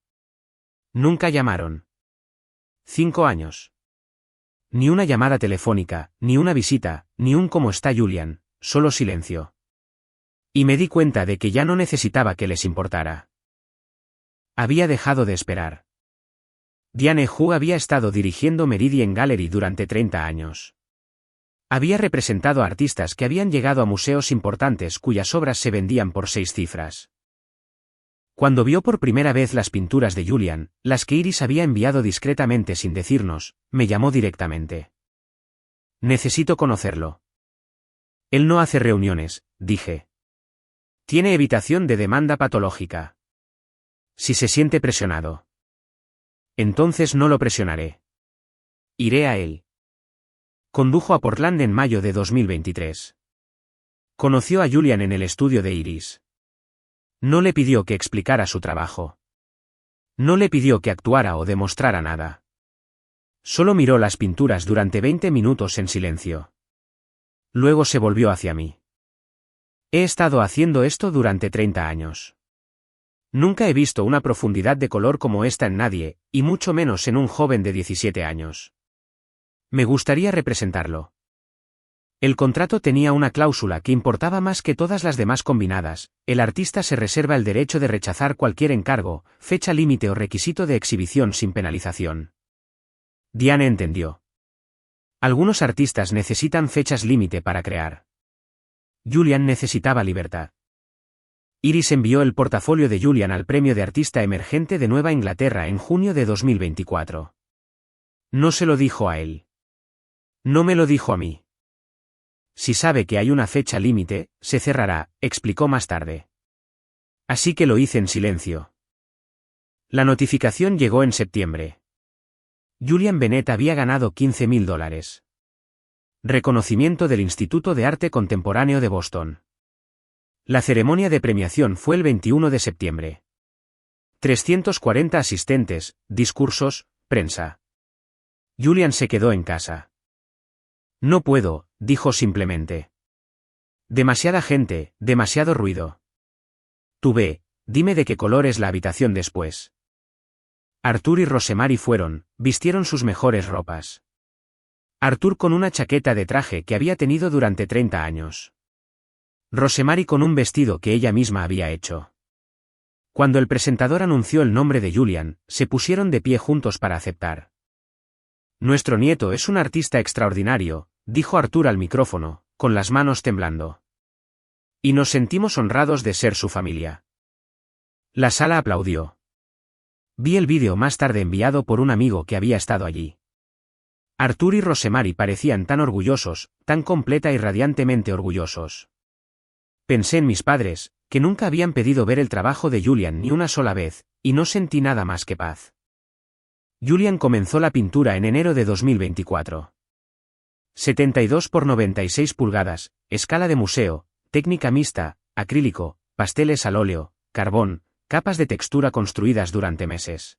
Nunca llamaron. 5 años. Ni una llamada telefónica, ni una visita, ni un ¿cómo está Julian?, solo silencio. Y me di cuenta de que ya no necesitaba que les importara. Había dejado de esperar. Diane Hu había estado dirigiendo Meridian Gallery durante 30 años. Había representado a artistas que habían llegado a museos importantes cuyas obras se vendían por 6 cifras. Cuando vio por primera vez las pinturas de Julian, las que Iris había enviado discretamente sin decirnos, me llamó directamente. Necesito conocerlo. Él no hace reuniones, dije. Tiene evitación de demanda patológica. Si se siente presionado. Entonces no lo presionaré. Iré a él. Condujo a Portland en mayo de 2023. Conoció a Julian en el estudio de Iris. No le pidió que explicara su trabajo. No le pidió que actuara o demostrara nada. Solo miró las pinturas durante 20 minutos en silencio. Luego se volvió hacia mí. He estado haciendo esto durante 30 años. Nunca he visto una profundidad de color como esta en nadie, y mucho menos en un joven de 17 años. Me gustaría representarlo. El contrato tenía una cláusula que importaba más que todas las demás combinadas: el artista se reserva el derecho de rechazar cualquier encargo, fecha límite o requisito de exhibición sin penalización. Diane entendió. Algunos artistas necesitan fechas límite para crear. Julian necesitaba libertad. Iris envió el portafolio de Julian al Premio de Artista Emergente de Nueva Inglaterra en junio de 2024. No se lo dijo a él. No me lo dijo a mí. Si sabe que hay una fecha límite, se cerrará, explicó más tarde. Así que lo hice en silencio. La notificación llegó en septiembre. Julian Bennett había ganado $15.000. Reconocimiento del Instituto de Arte Contemporáneo de Boston. La ceremonia de premiación fue el 21 de septiembre. 340 asistentes, discursos, prensa. Julian se quedó en casa. No puedo, dijo simplemente. Demasiada gente, demasiado ruido. Tú ve, dime de qué color es la habitación después. Arthur y Rosemary vistieron sus mejores ropas. Arthur con una chaqueta de traje que había tenido durante 30 años. Rosemary con un vestido que ella misma había hecho. Cuando el presentador anunció el nombre de Julian, se pusieron de pie juntos para aceptar. Nuestro nieto es un artista extraordinario, dijo Arthur al micrófono, con las manos temblando. Y nos sentimos honrados de ser su familia. La sala aplaudió. Vi el vídeo más tarde enviado por un amigo que había estado allí. Arthur y Rosemary parecían tan orgullosos, tan completa y radiantemente orgullosos. Pensé en mis padres, que nunca habían pedido ver el trabajo de Julian ni una sola vez, y no sentí nada más que paz. Julian comenzó la pintura en enero de 2024. 72 por 96 pulgadas, escala de museo, técnica mixta, acrílico, pasteles al óleo, carbón, capas de textura construidas durante meses.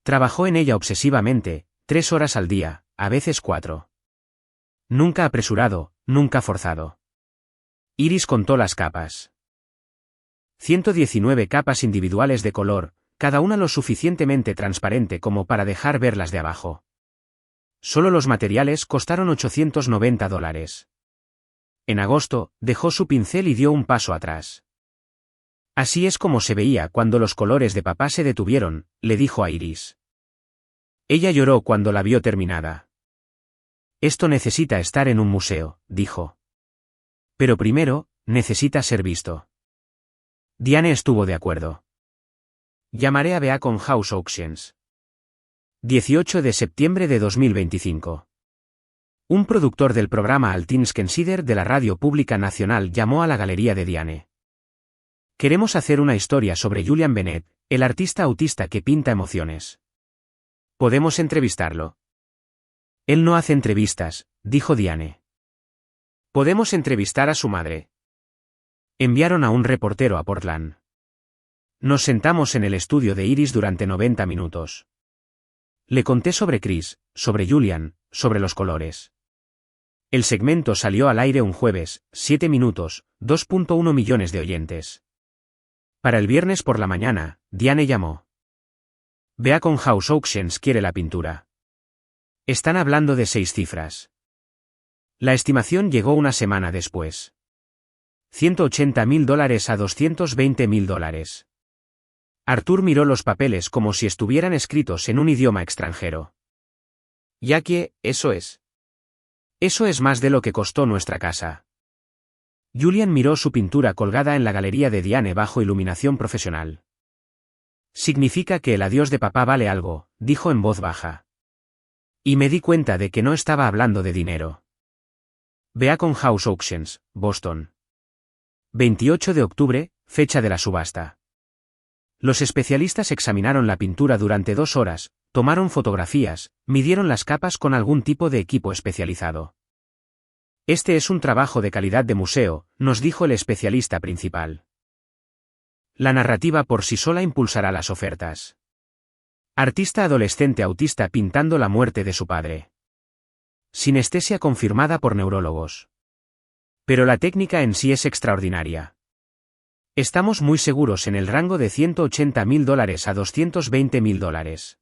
Trabajó en ella obsesivamente, 3 horas al día, a veces 4. Nunca apresurado, nunca forzado. Iris contó las capas. 119 capas individuales de color, cada una lo suficientemente transparente como para dejar ver las de abajo. Solo los materiales costaron $890. En agosto, dejó su pincel y dio un paso atrás. Así es como se veía cuando los colores de papá se detuvieron, le dijo a Iris. Ella lloró cuando la vio terminada. Esto necesita estar en un museo, dijo. Pero primero, necesita ser visto. Diane estuvo de acuerdo. Llamaré a Beacon House Auctions. 18 de septiembre de 2025. Un productor del programa All Things Considered de la Radio Pública Nacional llamó a la galería de Diane. Queremos hacer una historia sobre Julian Bennett, el artista autista que pinta emociones. ¿Podemos entrevistarlo? Él no hace entrevistas, dijo Diane. Podemos entrevistar a su madre. Enviaron a un reportero a Portland. Nos sentamos en el estudio de Iris durante 90 minutos. Le conté sobre Chris, sobre Julian, sobre los colores. El segmento salió al aire un jueves, 7 minutos, 2.1 millones de oyentes. Para el viernes por la mañana, Diane llamó. Beacon House Auctions quiere la pintura. Están hablando de 6 cifras. La estimación llegó una semana después. $180.000 a $220.000. Arthur miró los papeles como si estuvieran escritos en un idioma extranjero. Jackie, eso es. Eso es más de lo que costó nuestra casa. Julian miró su pintura colgada en la galería de Diane bajo iluminación profesional. Significa que el adiós de papá vale algo, dijo en voz baja. Y me di cuenta de que no estaba hablando de dinero. Beacon House Auctions, Boston. 28 de octubre, fecha de la subasta. Los especialistas examinaron la pintura durante 2 horas, tomaron fotografías, midieron las capas con algún tipo de equipo especializado. Este es un trabajo de calidad de museo, nos dijo el especialista principal. La narrativa por sí sola impulsará las ofertas. Artista adolescente autista pintando la muerte de su padre. Sinestesia confirmada por neurólogos. Pero la técnica en sí es extraordinaria. Estamos muy seguros en el rango de $180.000 a $220.000.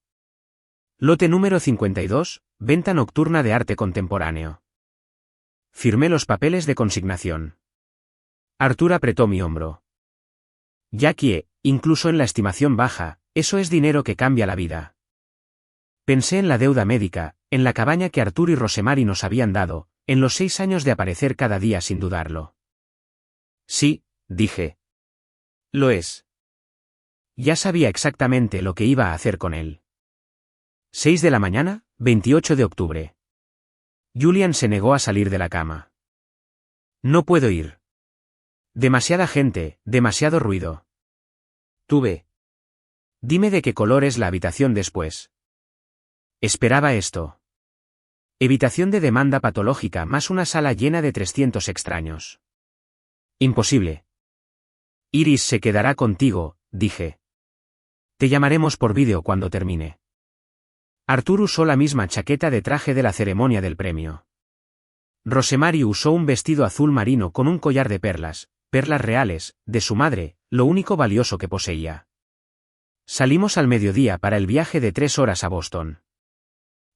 Lote número 52, venta nocturna de arte contemporáneo. Firmé los papeles de consignación. Arthur apretó mi hombro. Jackie, incluso en la estimación baja, eso es dinero que cambia la vida. Pensé en la deuda médica, en la cabaña que Arthur y Rosemary nos habían dado, en los 6 años de aparecer cada día sin dudarlo. Sí, dije. Lo es. Ya sabía exactamente lo que iba a hacer con él. 6 de la mañana, 28 de octubre. Julian se negó a salir de la cama. No puedo ir. Demasiada gente, demasiado ruido. Tú ve. Dime de qué color es la habitación después. Esperaba esto. Evitación de demanda patológica más una sala llena de 300 extraños. Imposible. Iris se quedará contigo, dije. Te llamaremos por vídeo cuando termine. Arthur usó la misma chaqueta de traje de la ceremonia del premio. Rosemary usó un vestido azul marino con un collar de perlas, perlas reales, de su madre, lo único valioso que poseía. Salimos al mediodía para el viaje de 3 horas a Boston.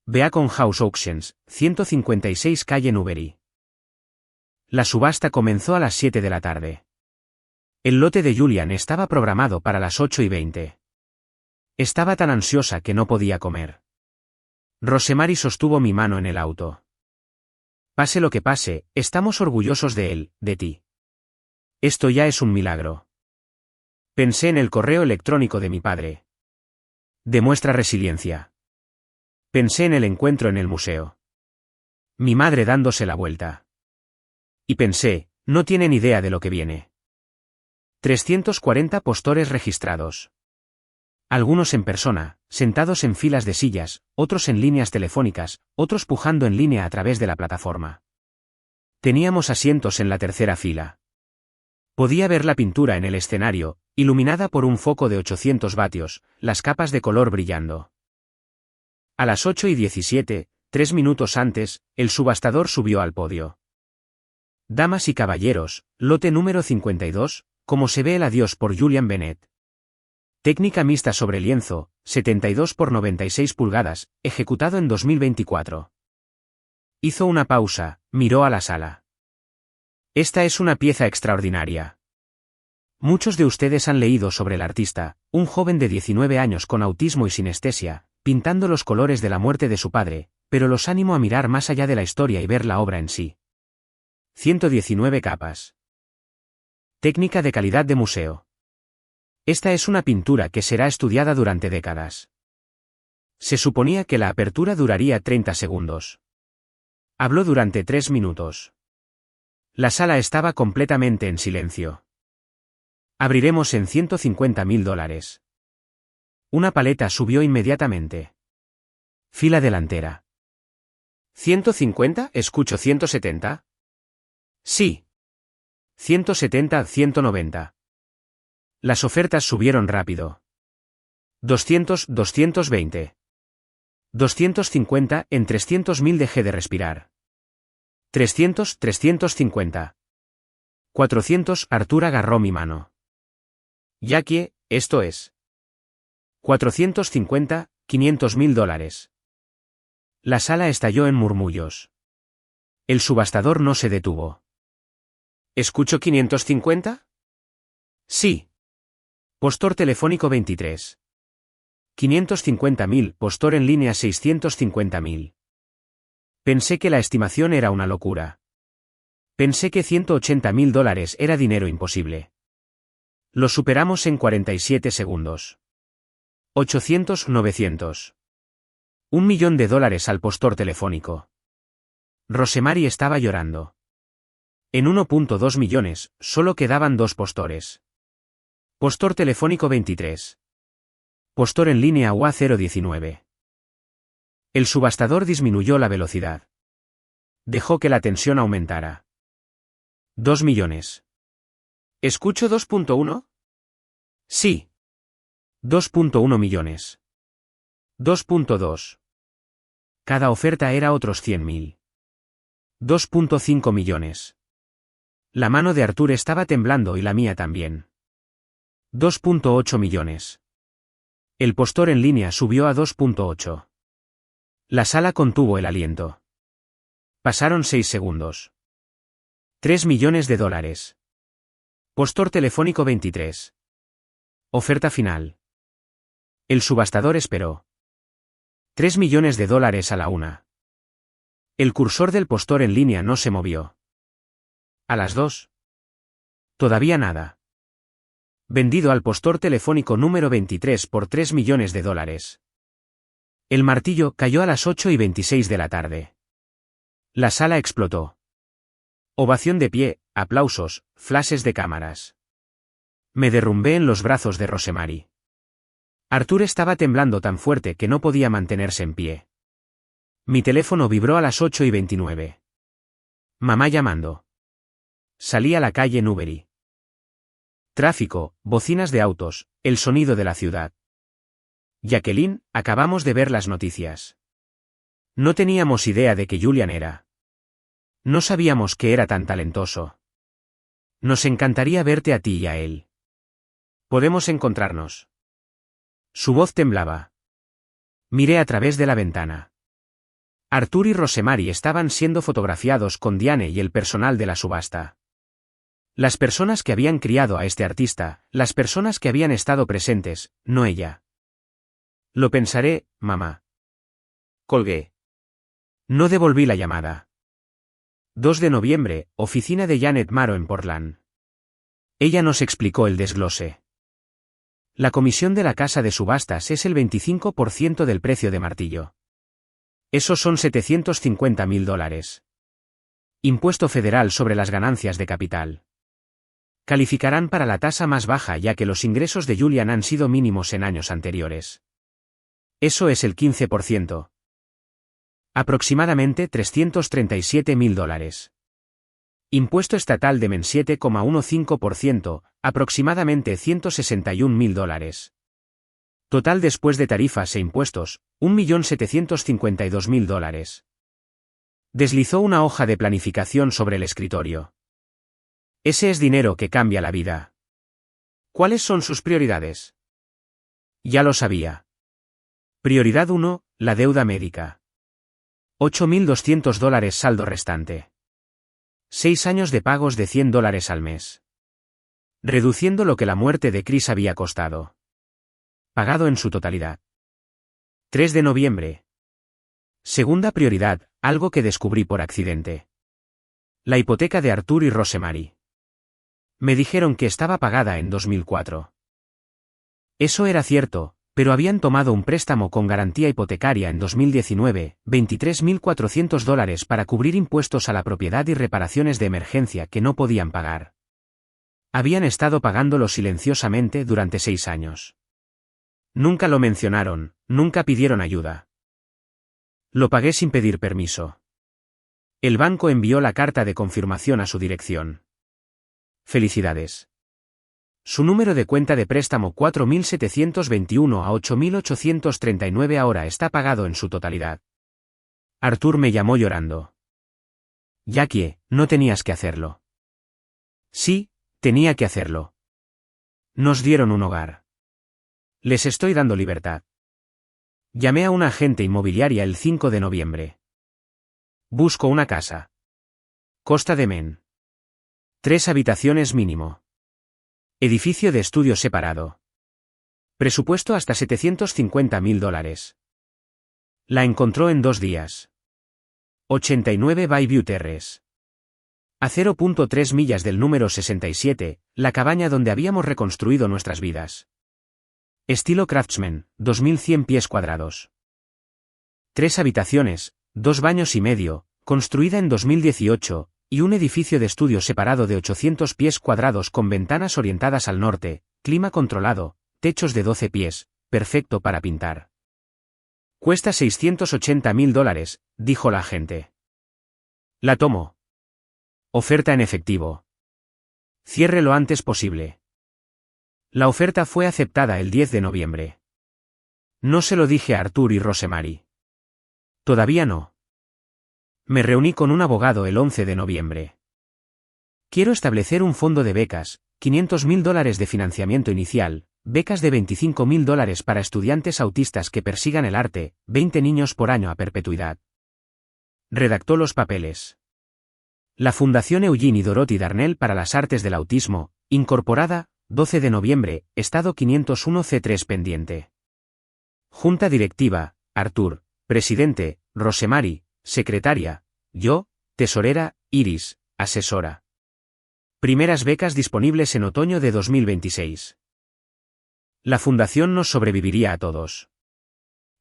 Beacon House Auctions, 156 calle Newbery. La subasta comenzó a las 7 de la tarde. El lote de Julian estaba programado para las 8:20. Estaba tan ansiosa que no podía comer. Rosemary sostuvo mi mano en el auto. Pase lo que pase, estamos orgullosos de él, de ti. Esto ya es un milagro. Pensé en el correo electrónico de mi padre. Demuestra resiliencia. Pensé en el encuentro en el museo. Mi madre dándose la vuelta. Y pensé, no tienen idea de lo que viene. 340 postores registrados. Algunos en persona, sentados en filas de sillas, otros en líneas telefónicas, otros pujando en línea a través de la plataforma. Teníamos asientos en la tercera fila. Podía ver la pintura en el escenario, iluminada por un foco de 800 vatios, las capas de color brillando. A las 8:17, 3 minutos antes, el subastador subió al podio. Damas y caballeros, lote número 52, como se ve el adiós por Julian Bennett. Técnica mixta sobre lienzo, 72 por 96 pulgadas, ejecutado en 2024. Hizo una pausa, miró a la sala. Esta es una pieza extraordinaria. Muchos de ustedes han leído sobre el artista, un joven de 19 años con autismo y sinestesia, pintando los colores de la muerte de su padre, pero los animo a mirar más allá de la historia y ver la obra en sí. 119 capas. Técnica de calidad de museo. Esta es una pintura que será estudiada durante décadas. Se suponía que la apertura duraría 30 segundos. Habló durante 3 minutos. La sala estaba completamente en silencio. Abriremos en $150.000. Una paleta subió inmediatamente. Fila delantera. ¿150? ¿Escucho 170? Sí. 170 a 190. Las ofertas subieron rápido. 200, 220. 250, en 300.000 dejé de respirar. 300, 350. 400, Artur agarró mi mano. Jackie, esto es. 450, $500.000. La sala estalló en murmullos. El subastador no se detuvo. ¿Escucho 550? Sí. Postor telefónico 23. 550.000, postor en línea 650.000. Pensé que la estimación era una locura. Pensé que $180.000 era dinero imposible. Lo superamos en 47 segundos. 800, 900. $1.000.000 al postor telefónico. Rosemary estaba llorando. En 1.2 millones, solo quedaban 2 postores. Postor telefónico 23. Postor en línea UA 019. El subastador disminuyó la velocidad. Dejó que la tensión aumentara. 2 millones. ¿Escucho 2.1? Sí. 2.1 millones. 2.2. Cada oferta era otros 100.000. 2.5 millones. La mano de Artur estaba temblando y la mía también. 2.8 millones. El postor en línea subió a 2.8. La sala contuvo el aliento. Pasaron 6 segundos. 3 millones de dólares. Postor telefónico 23. Oferta final. El subastador esperó. 3 millones de dólares a la una. El cursor del postor en línea no se movió. A las 2. Todavía nada. Vendido al postor telefónico número 23 por 3 millones de dólares. El martillo cayó a las 8:26 de la tarde. La sala explotó. Ovación de pie, aplausos, flashes de cámaras. Me derrumbé en los brazos de Rosemary. Artur estaba temblando tan fuerte que no podía mantenerse en pie. Mi teléfono vibró a las 8:29. Mamá llamando. Salí a la calle Newbery. Tráfico, bocinas de autos, el sonido de la ciudad. Jacqueline, acabamos de ver las noticias. No teníamos idea de que Julian era. No sabíamos que era tan talentoso. Nos encantaría verte a ti y a él. ¿Podemos encontrarnos? Su voz temblaba. Miré a través de la ventana. Artur y Rosemary estaban siendo fotografiados con Diane y el personal de la subasta. Las personas que habían criado a este artista, las personas que habían estado presentes, no ella. Lo pensaré, mamá. Colgué. No devolví la llamada. 2 de noviembre, oficina de Janet Maro en Portland. Ella nos explicó el desglose. La comisión de la casa de subastas es el 25% del precio de martillo. Esos son $750.000. Impuesto federal sobre las ganancias de capital. Calificarán para la tasa más baja ya que los ingresos de Julian han sido mínimos en años anteriores. Eso es el 15%. Aproximadamente $337.000. Impuesto estatal de MEN 7,15%, aproximadamente $161.000. Total después de tarifas e impuestos, $1.752.000. Deslizó una hoja de planificación sobre el escritorio. Ese es dinero que cambia la vida. ¿Cuáles son sus prioridades? Ya lo sabía. Prioridad 1, la deuda médica. $8.200 saldo restante. 6 años de pagos de $100 al mes. Reduciendo lo que la muerte de Chris había costado. Pagado en su totalidad. 3 de noviembre. Segunda prioridad, algo que descubrí por accidente. La hipoteca de Artur y Rosemary. Me dijeron que estaba pagada en 2004. Eso era cierto, pero habían tomado un préstamo con garantía hipotecaria en 2019, $23.400 para cubrir impuestos a la propiedad y reparaciones de emergencia que no podían pagar. Habían estado pagándolo silenciosamente durante 6 años. Nunca lo mencionaron, nunca pidieron ayuda. Lo pagué sin pedir permiso. El banco envió la carta de confirmación a su dirección. Felicidades. Su número de cuenta de préstamo 4721 a 8839 ahora está pagado en su totalidad. Arthur me llamó llorando. Jackie, no tenías que hacerlo. Sí, tenía que hacerlo. Nos dieron un hogar. Les estoy dando libertad. Llamé a una agente inmobiliaria el 5 de noviembre. Busco una casa. Costa de Men. 3 habitaciones mínimo. Edificio de estudio separado. Presupuesto hasta $750.000. La encontró en 2 días. 89 Bayview Terrace. A 0.3 millas del número 67, la cabaña donde habíamos reconstruido nuestras vidas. Estilo Craftsman, 2100 pies cuadrados. 3 habitaciones, 2 baños y medio, construida en 2018, y un edificio de estudio separado de 800 pies cuadrados con ventanas orientadas al norte, clima controlado, techos de 12 pies, perfecto para pintar. Cuesta $680.000, dijo la agente. La tomo. Oferta en efectivo. Cierre lo antes posible. La oferta fue aceptada el 10 de noviembre. No se lo dije a Arthur y Rosemary. Todavía no. Me reuní con un abogado el 11 de noviembre. Quiero establecer un fondo de becas, $500.000 de financiamiento inicial, becas de $25.000 para estudiantes autistas que persigan el arte, 20 niños por año a perpetuidad. Redactó los papeles. La Fundación Eugene y Dorothy Darnell para las Artes del Autismo, incorporada, 12 de noviembre, estado 501C3 pendiente. Junta directiva, Arthur, presidente, Rosemary, secretaria, yo, tesorera, Iris, asesora. Primeras becas disponibles en otoño de 2026. La fundación nos sobreviviría a todos.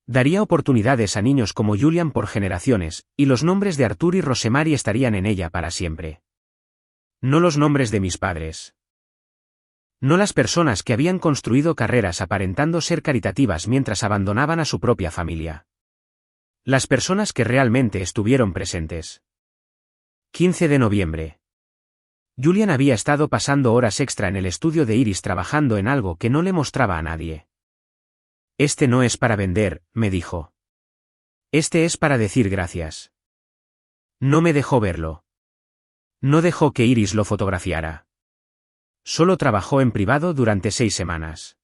Daría oportunidades a niños como Julian por generaciones, y los nombres de Arthur y Rosemary estarían en ella para siempre. No los nombres de mis padres. No las personas que habían construido carreras aparentando ser caritativas mientras abandonaban a su propia familia. Las personas que realmente estuvieron presentes. 15 de noviembre. Julian había estado pasando horas extra en el estudio de Iris trabajando en algo que no le mostraba a nadie. Este no es para vender, me dijo. Este es para decir gracias. No me dejó verlo. No dejó que Iris lo fotografiara. Solo trabajó en privado durante 6 semanas.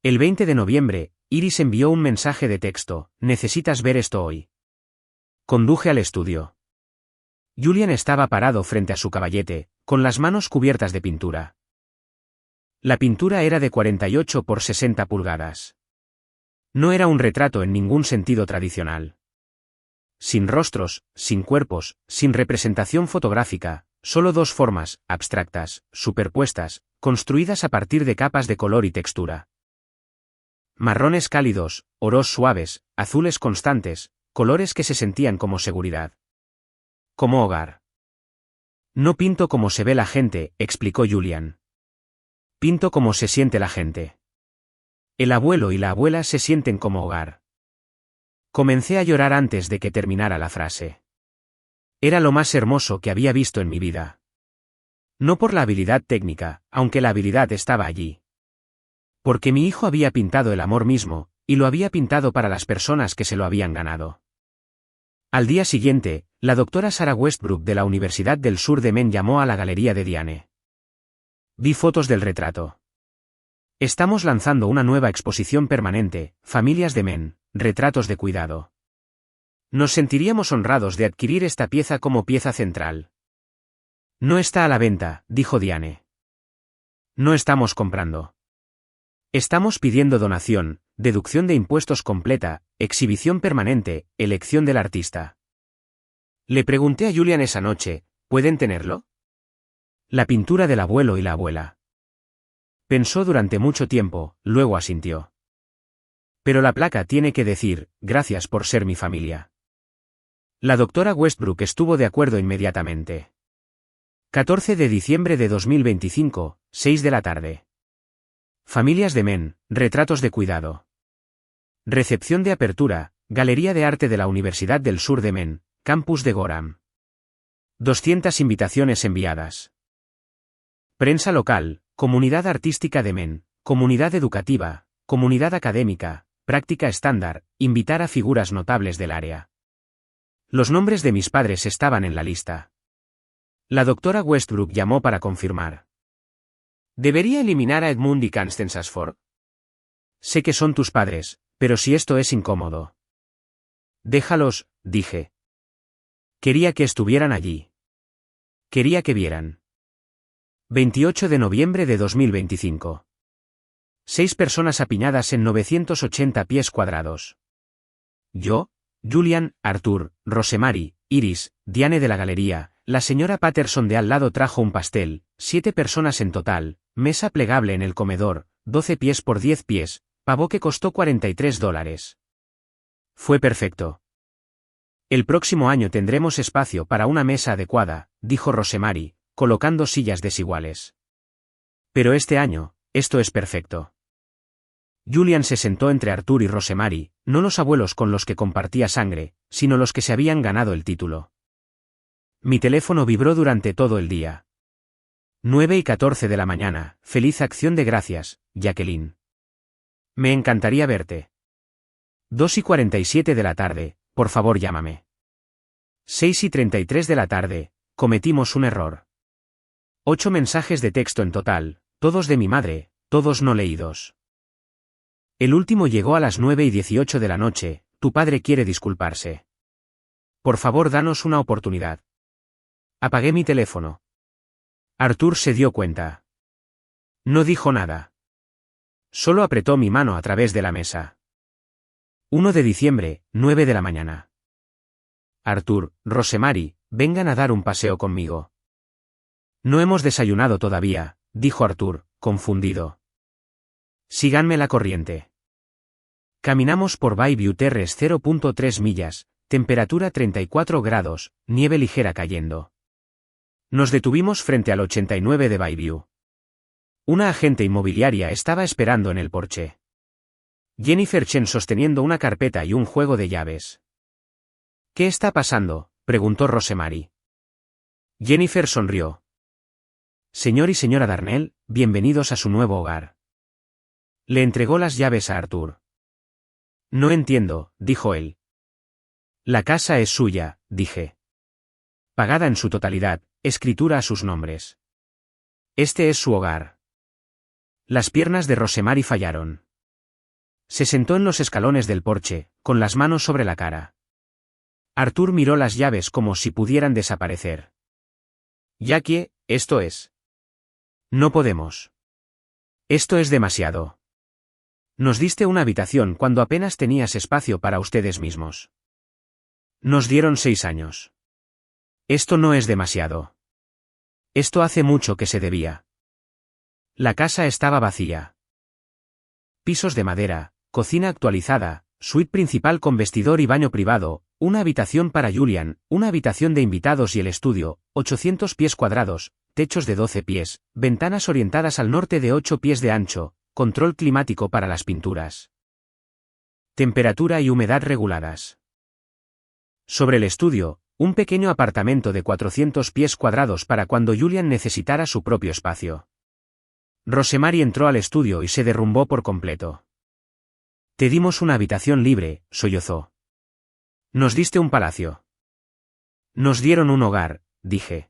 El 20 de noviembre, Iris envió un mensaje de texto: necesitas ver esto hoy. Conduje al estudio. Julian estaba parado frente a su caballete, con las manos cubiertas de pintura. La pintura era de 48 por 60 pulgadas. No era un retrato en ningún sentido tradicional. Sin rostros, sin cuerpos, sin representación fotográfica, solo 2 formas, abstractas, superpuestas, construidas a partir de capas de color y textura. Marrones cálidos, oros suaves, azules constantes, colores que se sentían como seguridad. Como hogar. No pinto como se ve la gente, explicó Julian. Pinto como se siente la gente. El abuelo y la abuela se sienten como hogar. Comencé a llorar antes de que terminara la frase. Era lo más hermoso que había visto en mi vida. No por la habilidad técnica, aunque la habilidad estaba allí. Porque mi hijo había pintado el amor mismo, y lo había pintado para las personas que se lo habían ganado. Al día siguiente, la doctora Sarah Westbrook de la Universidad del Sur de Men llamó a la galería de Diane. Vi fotos del retrato. Estamos lanzando una nueva exposición permanente, Familias de Men, retratos de cuidado. Nos sentiríamos honrados de adquirir esta pieza como pieza central. No está a la venta, dijo Diane. No estamos comprando. Estamos pidiendo donación, deducción de impuestos completa, exhibición permanente, elección del artista. Le pregunté a Julian esa noche, ¿pueden tenerlo? La pintura del abuelo y la abuela. Pensó durante mucho tiempo, luego asintió. Pero la placa tiene que decir, gracias por ser mi familia. La doctora Westbrook estuvo de acuerdo inmediatamente. 14 de diciembre de 2025, 6 de la tarde. Familias de Men, retratos de cuidado. Recepción de apertura, Galería de Arte de la Universidad del Sur de Men, Campus de Gorham. 200 invitaciones enviadas. Prensa local, comunidad artística de Men, comunidad educativa, comunidad académica, práctica estándar, invitar a figuras notables del área. Los nombres de mis padres estaban en la lista. La doctora Westbrook llamó para confirmar. ¿Debería eliminar a Edmund y Constance Ashford? Sé que son tus padres, pero si esto es incómodo. Déjalos, dije. Quería que estuvieran allí. Quería que vieran. 28 de noviembre de 2025. 6 personas apiñadas en 980 pies cuadrados. Yo, Julian, Arthur, Rosemary, Iris, Diane de la galería, la señora Patterson de al lado trajo un pastel, 7 personas en total, mesa plegable en el comedor, 12 pies por 10 pies, pavo que costó $43. Fue perfecto. El próximo año tendremos espacio para una mesa adecuada, dijo Rosemary, colocando sillas desiguales. Pero este año, esto es perfecto. Julian se sentó entre Arthur y Rosemary, no los abuelos con los que compartía sangre, sino los que se habían ganado el título. Mi teléfono vibró durante todo el día. 9:14 de la mañana, feliz acción de gracias, Jacqueline. Me encantaría verte. 2:47 de la tarde, por favor llámame. 6:33 de la tarde, cometimos un error. 8 mensajes de texto en total, todos de mi madre, todos no leídos. El último llegó a las 9:18 de la noche, tu padre quiere disculparse. Por favor danos una oportunidad. Apagué mi teléfono. Arthur se dio cuenta. No dijo nada. Solo apretó mi mano a través de la mesa. 1 de diciembre, 9 de la mañana. Arthur, Rosemary, vengan a dar un paseo conmigo. No hemos desayunado todavía, dijo Arthur, confundido. Síganme la corriente. Caminamos por Bayview Terrace 0.3 millas, temperatura 34 grados, nieve ligera cayendo. Nos detuvimos frente al 89 de Bayview. Una agente inmobiliaria estaba esperando en el porche. Jennifer Chen sosteniendo una carpeta y un juego de llaves. ¿Qué está pasando?, preguntó Rosemary. Jennifer sonrió. Señor y señora Darnell, bienvenidos a su nuevo hogar. Le entregó las llaves a Arthur. No entiendo, dijo él. La casa es suya, dije. Pagada en su totalidad, escritura a sus nombres. Este es su hogar. Las piernas de Rosemary fallaron. Se sentó en los escalones del porche, con las manos sobre la cara. Arthur miró las llaves como si pudieran desaparecer. Jackie, esto es. No podemos. Esto es demasiado. Nos diste una habitación cuando apenas tenías espacio para ustedes mismos. Nos dieron 6 años. Esto no es demasiado. Esto hace mucho que se debía. La casa estaba vacía. Pisos de madera, cocina actualizada, suite principal con vestidor y baño privado, una habitación para Julian, una habitación de invitados y el estudio, 800 pies cuadrados, techos de 12 pies, ventanas orientadas al norte de 8 pies de ancho, control climático para las pinturas. Temperatura y humedad reguladas. Sobre el estudio, un pequeño apartamento de 400 pies cuadrados para cuando Julian necesitara su propio espacio. Rosemary entró al estudio y se derrumbó por completo. Te dimos una habitación libre, sollozó. Nos diste un palacio. Nos dieron un hogar, dije.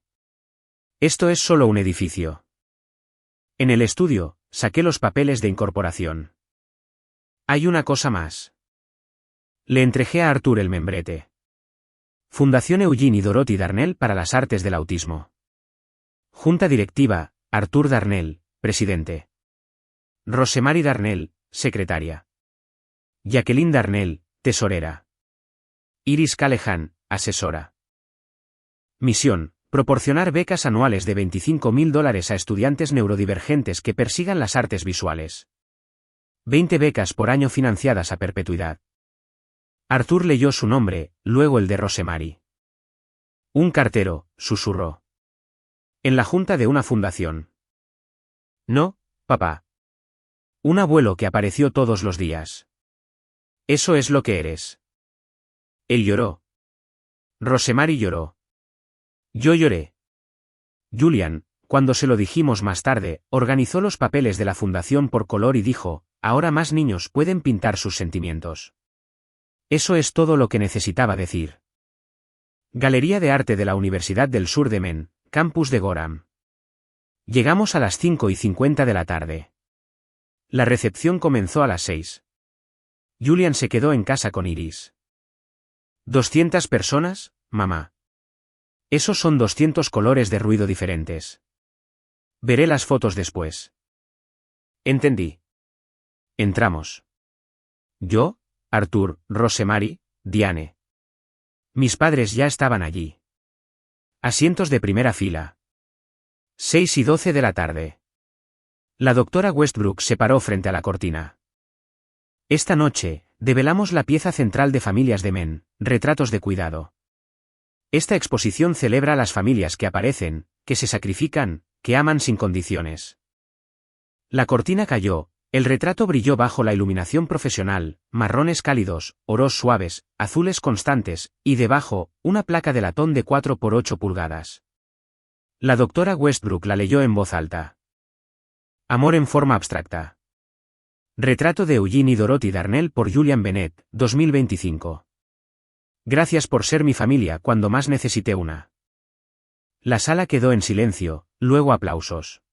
Esto es solo un edificio. En el estudio, saqué los papeles de incorporación. Hay una cosa más. Le entregué a Arthur el membrete. Fundación Eugene y Dorothy Darnell para las artes del autismo. Junta directiva, Arthur Darnell, presidente. Rosemary Darnell, secretaria. Jacqueline Darnell, tesorera. Iris Callahan, asesora. Misión: proporcionar becas anuales de $25,000 a estudiantes neurodivergentes que persigan las artes visuales. 20 becas por año financiadas a perpetuidad. Arthur leyó su nombre, luego el de Rosemary. Un cartero, susurró. En la junta de una fundación. No, papá. Un abuelo que apareció todos los días. Eso es lo que eres. Él lloró. Rosemary lloró. Yo lloré. Julian, Cuando se lo dijimos más tarde, organizó los papeles de la fundación por color y dijo, ahora más niños pueden pintar sus sentimientos. Eso es todo lo que necesitaba decir. Galería de Arte de la Universidad del Sur de Maine, Campus de Gorham. Llegamos a las 5:50 de la tarde. La recepción comenzó a las 6. Julian se quedó en casa con Iris. ¿200 personas, mamá? Esos son 200 colores de ruido diferentes. Veré las fotos después. Entendí. Entramos. Yo, Arthur, Rosemary, Diane. Mis padres ya estaban allí. Asientos de primera fila. 6:12 de la tarde. La doctora Westbrook se paró frente a la cortina. Esta noche, develamos la pieza central de Familias de Men, retratos de cuidado. Esta exposición celebra a las familias que aparecen, que se sacrifican, que aman sin condiciones. La cortina cayó, el retrato brilló bajo la iluminación profesional, marrones cálidos, oros suaves, azules constantes, y debajo, una placa de latón de 4 por 8 pulgadas. La doctora Westbrook la leyó en voz alta. Amor en forma abstracta. Retrato de Eugene y Dorothy Darnell por Julian Bennett, 2025. Gracias por ser mi familia cuando más necesité una. La sala quedó en silencio, luego aplausos.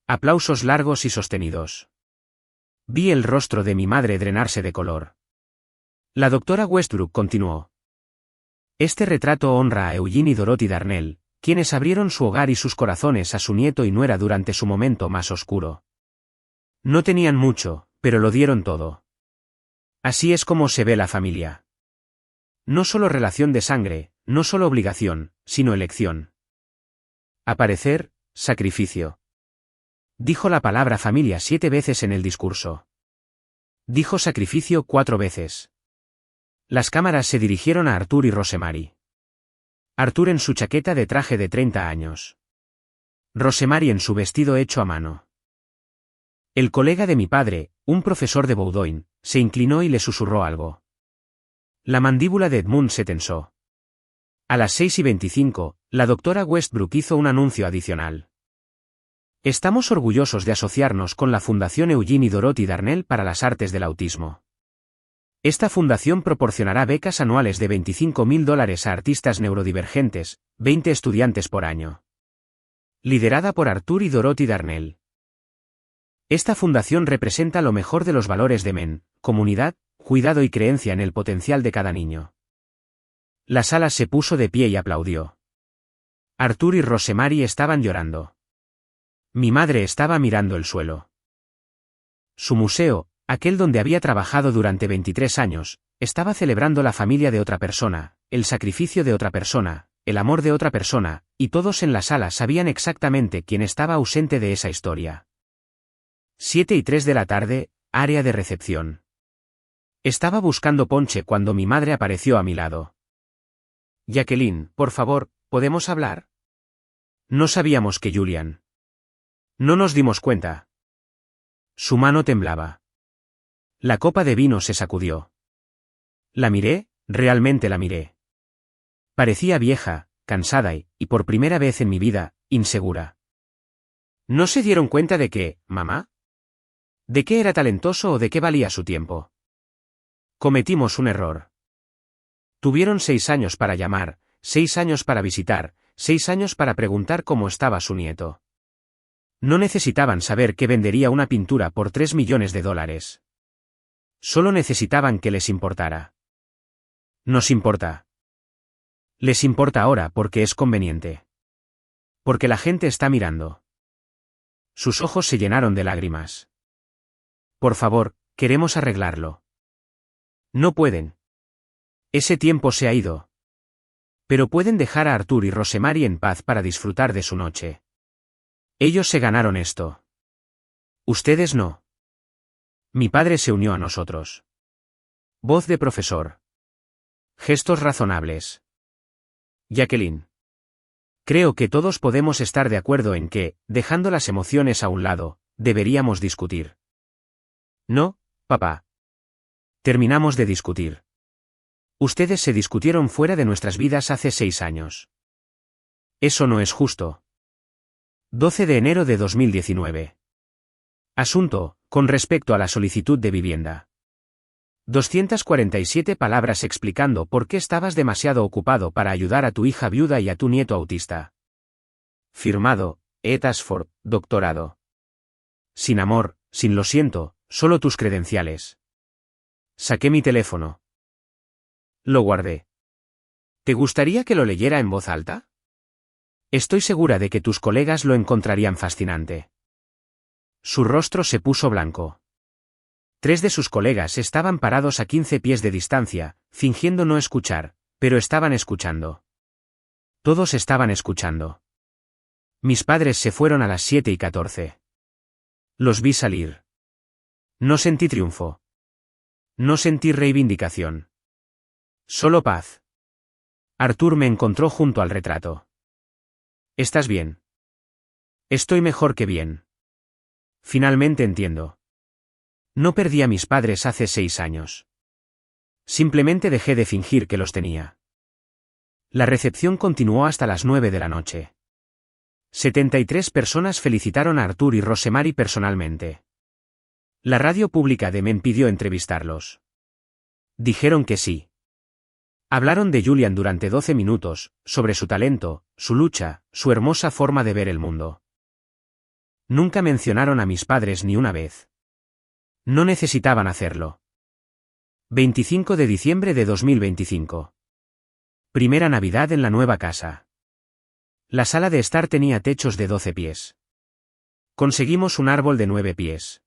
Aplausos largos y sostenidos. Vi el rostro de mi madre drenarse de color. La doctora Westbrook continuó. Este retrato honra a Eugene y Dorothy Darnell, quienes abrieron su hogar y sus corazones a su nieto y nuera durante su momento más oscuro. No tenían mucho, pero lo dieron todo. Así es como se ve la familia. No solo relación de sangre, no solo obligación, sino elección. Aparecer, sacrificio. Dijo la palabra familia 7 veces en el discurso. Dijo sacrificio 4 veces. Las cámaras se dirigieron a Arthur y Rosemary. Arthur en su chaqueta de traje de 30 años. Rosemary en su vestido hecho a mano. El colega de mi padre, un profesor de Bowdoin, se inclinó y le susurró algo. La mandíbula de Edmund se tensó. A las 6:25, la doctora Westbrook hizo un anuncio adicional. Estamos orgullosos de asociarnos con la Fundación Eugene y Dorothy Darnell para las artes del autismo. Esta fundación proporcionará becas anuales de $25,000 a artistas neurodivergentes, 20 estudiantes por año. Liderada por Arthur y Dorothy Darnell. Esta fundación representa lo mejor de los valores de Men, comunidad, cuidado y creencia en el potencial de cada niño. La sala se puso de pie y aplaudió. Arthur y Rosemary estaban llorando. Mi madre estaba mirando el suelo. Su museo, aquel donde había trabajado durante 23 años, estaba celebrando la familia de otra persona, el sacrificio de otra persona, el amor de otra persona, y todos en la sala sabían exactamente quién estaba ausente de esa historia. 7:03 de la tarde, área de recepción. Estaba buscando ponche cuando mi madre apareció a mi lado. Jacqueline, por favor, ¿podemos hablar? No sabíamos que Julian. No nos dimos cuenta. Su mano temblaba. La copa de vino se sacudió. La miré, realmente la miré. Parecía vieja, cansada y, por primera vez en mi vida, insegura. ¿No se dieron cuenta de que, mamá? ¿De qué era talentoso o de qué valía su tiempo? Cometimos un error. Tuvieron 6 años para llamar, 6 años para visitar, 6 años para preguntar cómo estaba su nieto. No necesitaban saber que vendería una pintura por $3 millones. Solo necesitaban que les importara. Nos importa. Les importa ahora porque es conveniente. Porque la gente está mirando. Sus ojos se llenaron de lágrimas. Por favor, queremos arreglarlo. No pueden. Ese tiempo se ha ido. Pero pueden dejar a Arthur y Rosemary en paz para disfrutar de su noche. Ellos se ganaron esto. Ustedes no. Mi padre se unió a nosotros. Voz de profesor. Gestos razonables. Jacqueline. Creo que todos podemos estar de acuerdo en que, dejando las emociones a un lado, deberíamos discutir. No, papá. Terminamos de discutir. Ustedes se discutieron fuera de nuestras vidas hace 6 años. Eso no es justo. 12 de enero de 2019. Asunto, con respecto a la solicitud de vivienda. 247 palabras explicando por qué estabas demasiado ocupado para ayudar a tu hija viuda y a tu nieto autista. Firmado, Ed Ashford, doctorado. Sin amor, sin lo siento, solo tus credenciales. Saqué mi teléfono. Lo guardé. ¿Te gustaría que lo leyera en voz alta? Estoy segura de que tus colegas lo encontrarían fascinante. Su rostro se puso blanco. 3 de sus colegas estaban parados a 15 pies de distancia, fingiendo no escuchar, pero estaban escuchando. Todos estaban escuchando. Mis padres se fueron a las 7:14. Los vi salir. No sentí triunfo. No sentí reivindicación. Solo paz. Arthur me encontró junto al retrato. ¿Estás bien? Estoy mejor que bien. Finalmente entiendo. No perdí a mis padres hace 6 años. Simplemente dejé de fingir que los tenía. La recepción continuó hasta las 9 de la noche. 73 personas felicitaron a Arthur y Rosemary personalmente. La radio pública de Maine pidió entrevistarlos. Dijeron que sí. Hablaron de Julian durante 12 minutos, sobre su talento, su lucha, su hermosa forma de ver el mundo. Nunca mencionaron a mis padres ni una vez. No necesitaban hacerlo. 25 de diciembre de 2025. Primera Navidad en la nueva casa. La sala de estar tenía techos de 12 pies. Conseguimos un árbol de 9 pies.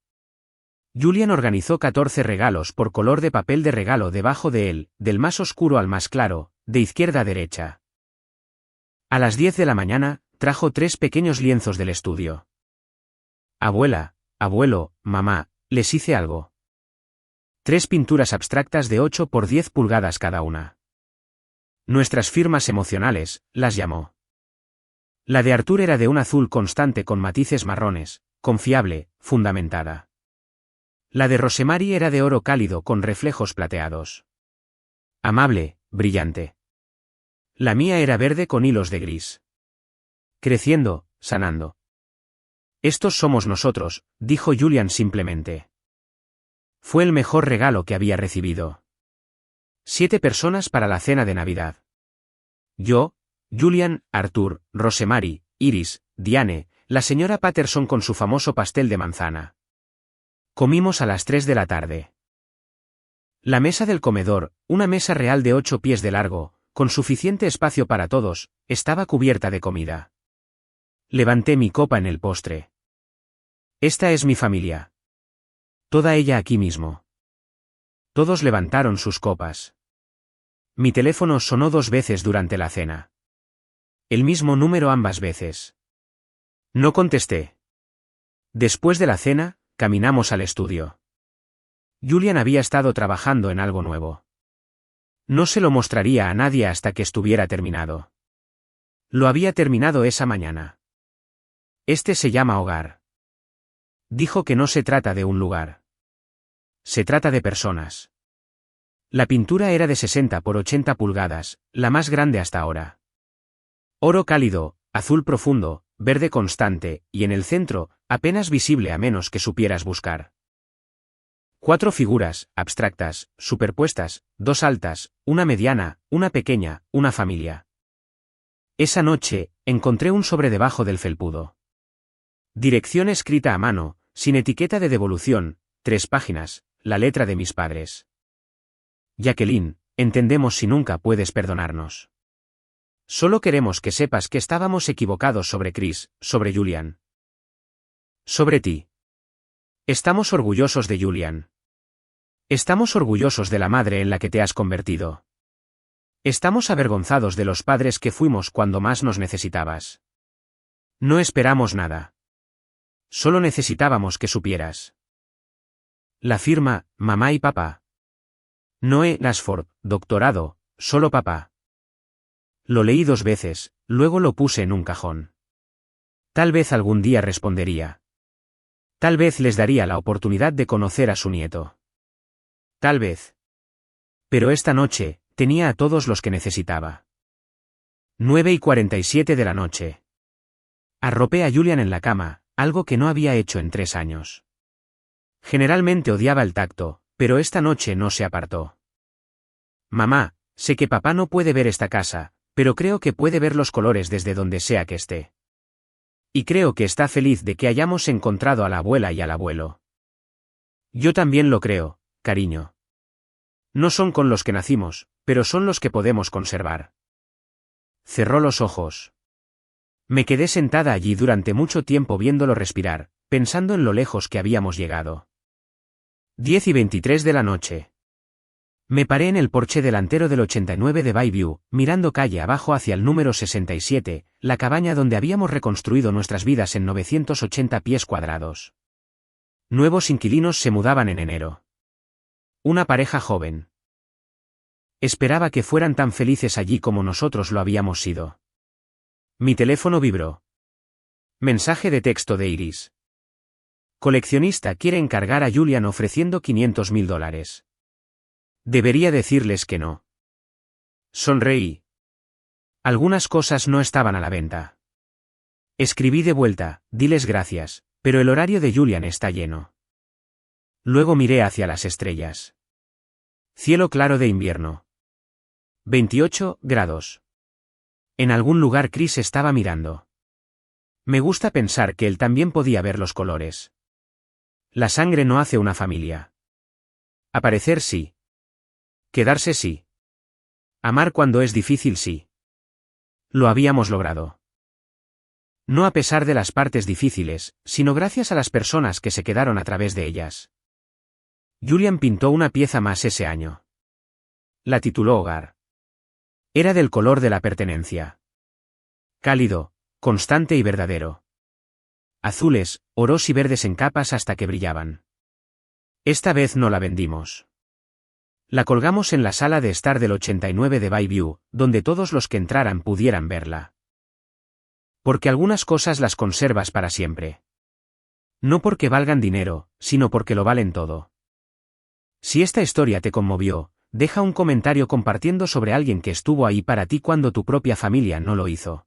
Julian organizó 14 regalos por color de papel de regalo debajo de él, del más oscuro al más claro, de izquierda a derecha. A las 10 de la mañana, trajo 3 pequeños lienzos del estudio. Abuela, abuelo, mamá, les hice algo. 3 pinturas abstractas de 8 por 10 pulgadas cada una. Nuestras firmas emocionales, las llamó. La de Arthur era de un azul constante con matices marrones, confiable, fundamentada. La de Rosemary era de oro cálido con reflejos plateados. Amable, brillante. La mía era verde con hilos de gris. Creciendo, sanando. Estos somos nosotros, dijo Julian simplemente. Fue el mejor regalo que había recibido. 7 personas para la cena de Navidad. Yo, Julian, Arthur, Rosemary, Iris, Diane, la señora Patterson con su famoso pastel de manzana. Comimos a las 3 de la tarde. La mesa del comedor, una mesa real de 8 pies de largo, con suficiente espacio para todos, estaba cubierta de comida. Levanté mi copa en el postre. Esta es mi familia. Toda ella aquí mismo. Todos levantaron sus copas. Mi teléfono sonó 2 veces durante la cena. El mismo número ambas veces. No contesté. Después de la cena, caminamos al estudio. Julian había estado trabajando en algo nuevo. No se lo mostraría a nadie hasta que estuviera terminado. Lo había terminado esa mañana. Este se llama hogar. Dijo que no se trata de un lugar. Se trata de personas. La pintura era de 60 por 80 pulgadas, la más grande hasta ahora. Oro cálido, azul profundo, verde constante, y en el centro, apenas visible a menos que supieras buscar. 4 figuras, abstractas, superpuestas, 2 altas, una mediana, una pequeña, una familia. Esa noche, encontré un sobre debajo del felpudo. Dirección escrita a mano, sin etiqueta de devolución, 3 páginas, la letra de mis padres. Jacqueline, entendemos si nunca puedes perdonarnos. Solo queremos que sepas que estábamos equivocados sobre Chris, sobre Julian. Sobre ti. Estamos orgullosos de Julian. Estamos orgullosos de la madre en la que te has convertido. Estamos avergonzados de los padres que fuimos cuando más nos necesitabas. No esperamos nada. Solo necesitábamos que supieras. La firma, mamá y papá. Noé Ashford, doctorado, solo papá. Lo leí 2 veces, luego lo puse en un cajón. Tal vez algún día respondería. Tal vez les daría la oportunidad de conocer a su nieto. Tal vez. Pero esta noche, tenía a todos los que necesitaba. 9:47 de la noche. Arropé a Julian en la cama, algo que no había hecho en 3 años. Generalmente odiaba el tacto, pero esta noche no se apartó. Mamá, sé que papá no puede ver esta casa, pero creo que puede ver los colores desde donde sea que esté. Y creo que está feliz de que hayamos encontrado a la abuela y al abuelo. Yo también lo creo, cariño. No son con los que nacimos, pero son los que podemos conservar. Cerró los ojos. Me quedé sentada allí durante mucho tiempo viéndolo respirar, pensando en lo lejos que habíamos llegado. 10:23 de la noche. Me paré en el porche delantero del 89 de Bayview, mirando calle abajo hacia el número 67, la cabaña donde habíamos reconstruido nuestras vidas en 980 pies cuadrados. Nuevos inquilinos se mudaban en enero. Una pareja joven. Esperaba que fueran tan felices allí como nosotros lo habíamos sido. Mi teléfono vibró. Mensaje de texto de Iris. Coleccionista quiere encargar a Julian ofreciendo $500.000. Debería decirles que no. Sonreí. Algunas cosas no estaban a la venta. Escribí de vuelta, diles gracias, pero el horario de Julian está lleno. Luego miré hacia las estrellas. Cielo claro de invierno. 28 grados. En algún lugar Chris estaba mirando. Me gusta pensar que él también podía ver los colores. La sangre no hace una familia. Aparecer sí. Quedarse sí. Amar cuando es difícil sí. Lo habíamos logrado. No a pesar de las partes difíciles, sino gracias a las personas que se quedaron a través de ellas. Julian pintó una pieza más ese año. La tituló Hogar. Era del color de la pertenencia. Cálido, constante y verdadero. Azules, oros y verdes en capas hasta que brillaban. Esta vez no la vendimos. La colgamos en la sala de estar del 89 de Bayview, donde todos los que entraran pudieran verla. Porque algunas cosas las conservas para siempre. No porque valgan dinero, sino porque lo valen todo. Si esta historia te conmovió, deja un comentario compartiendo sobre alguien que estuvo ahí para ti cuando tu propia familia no lo hizo.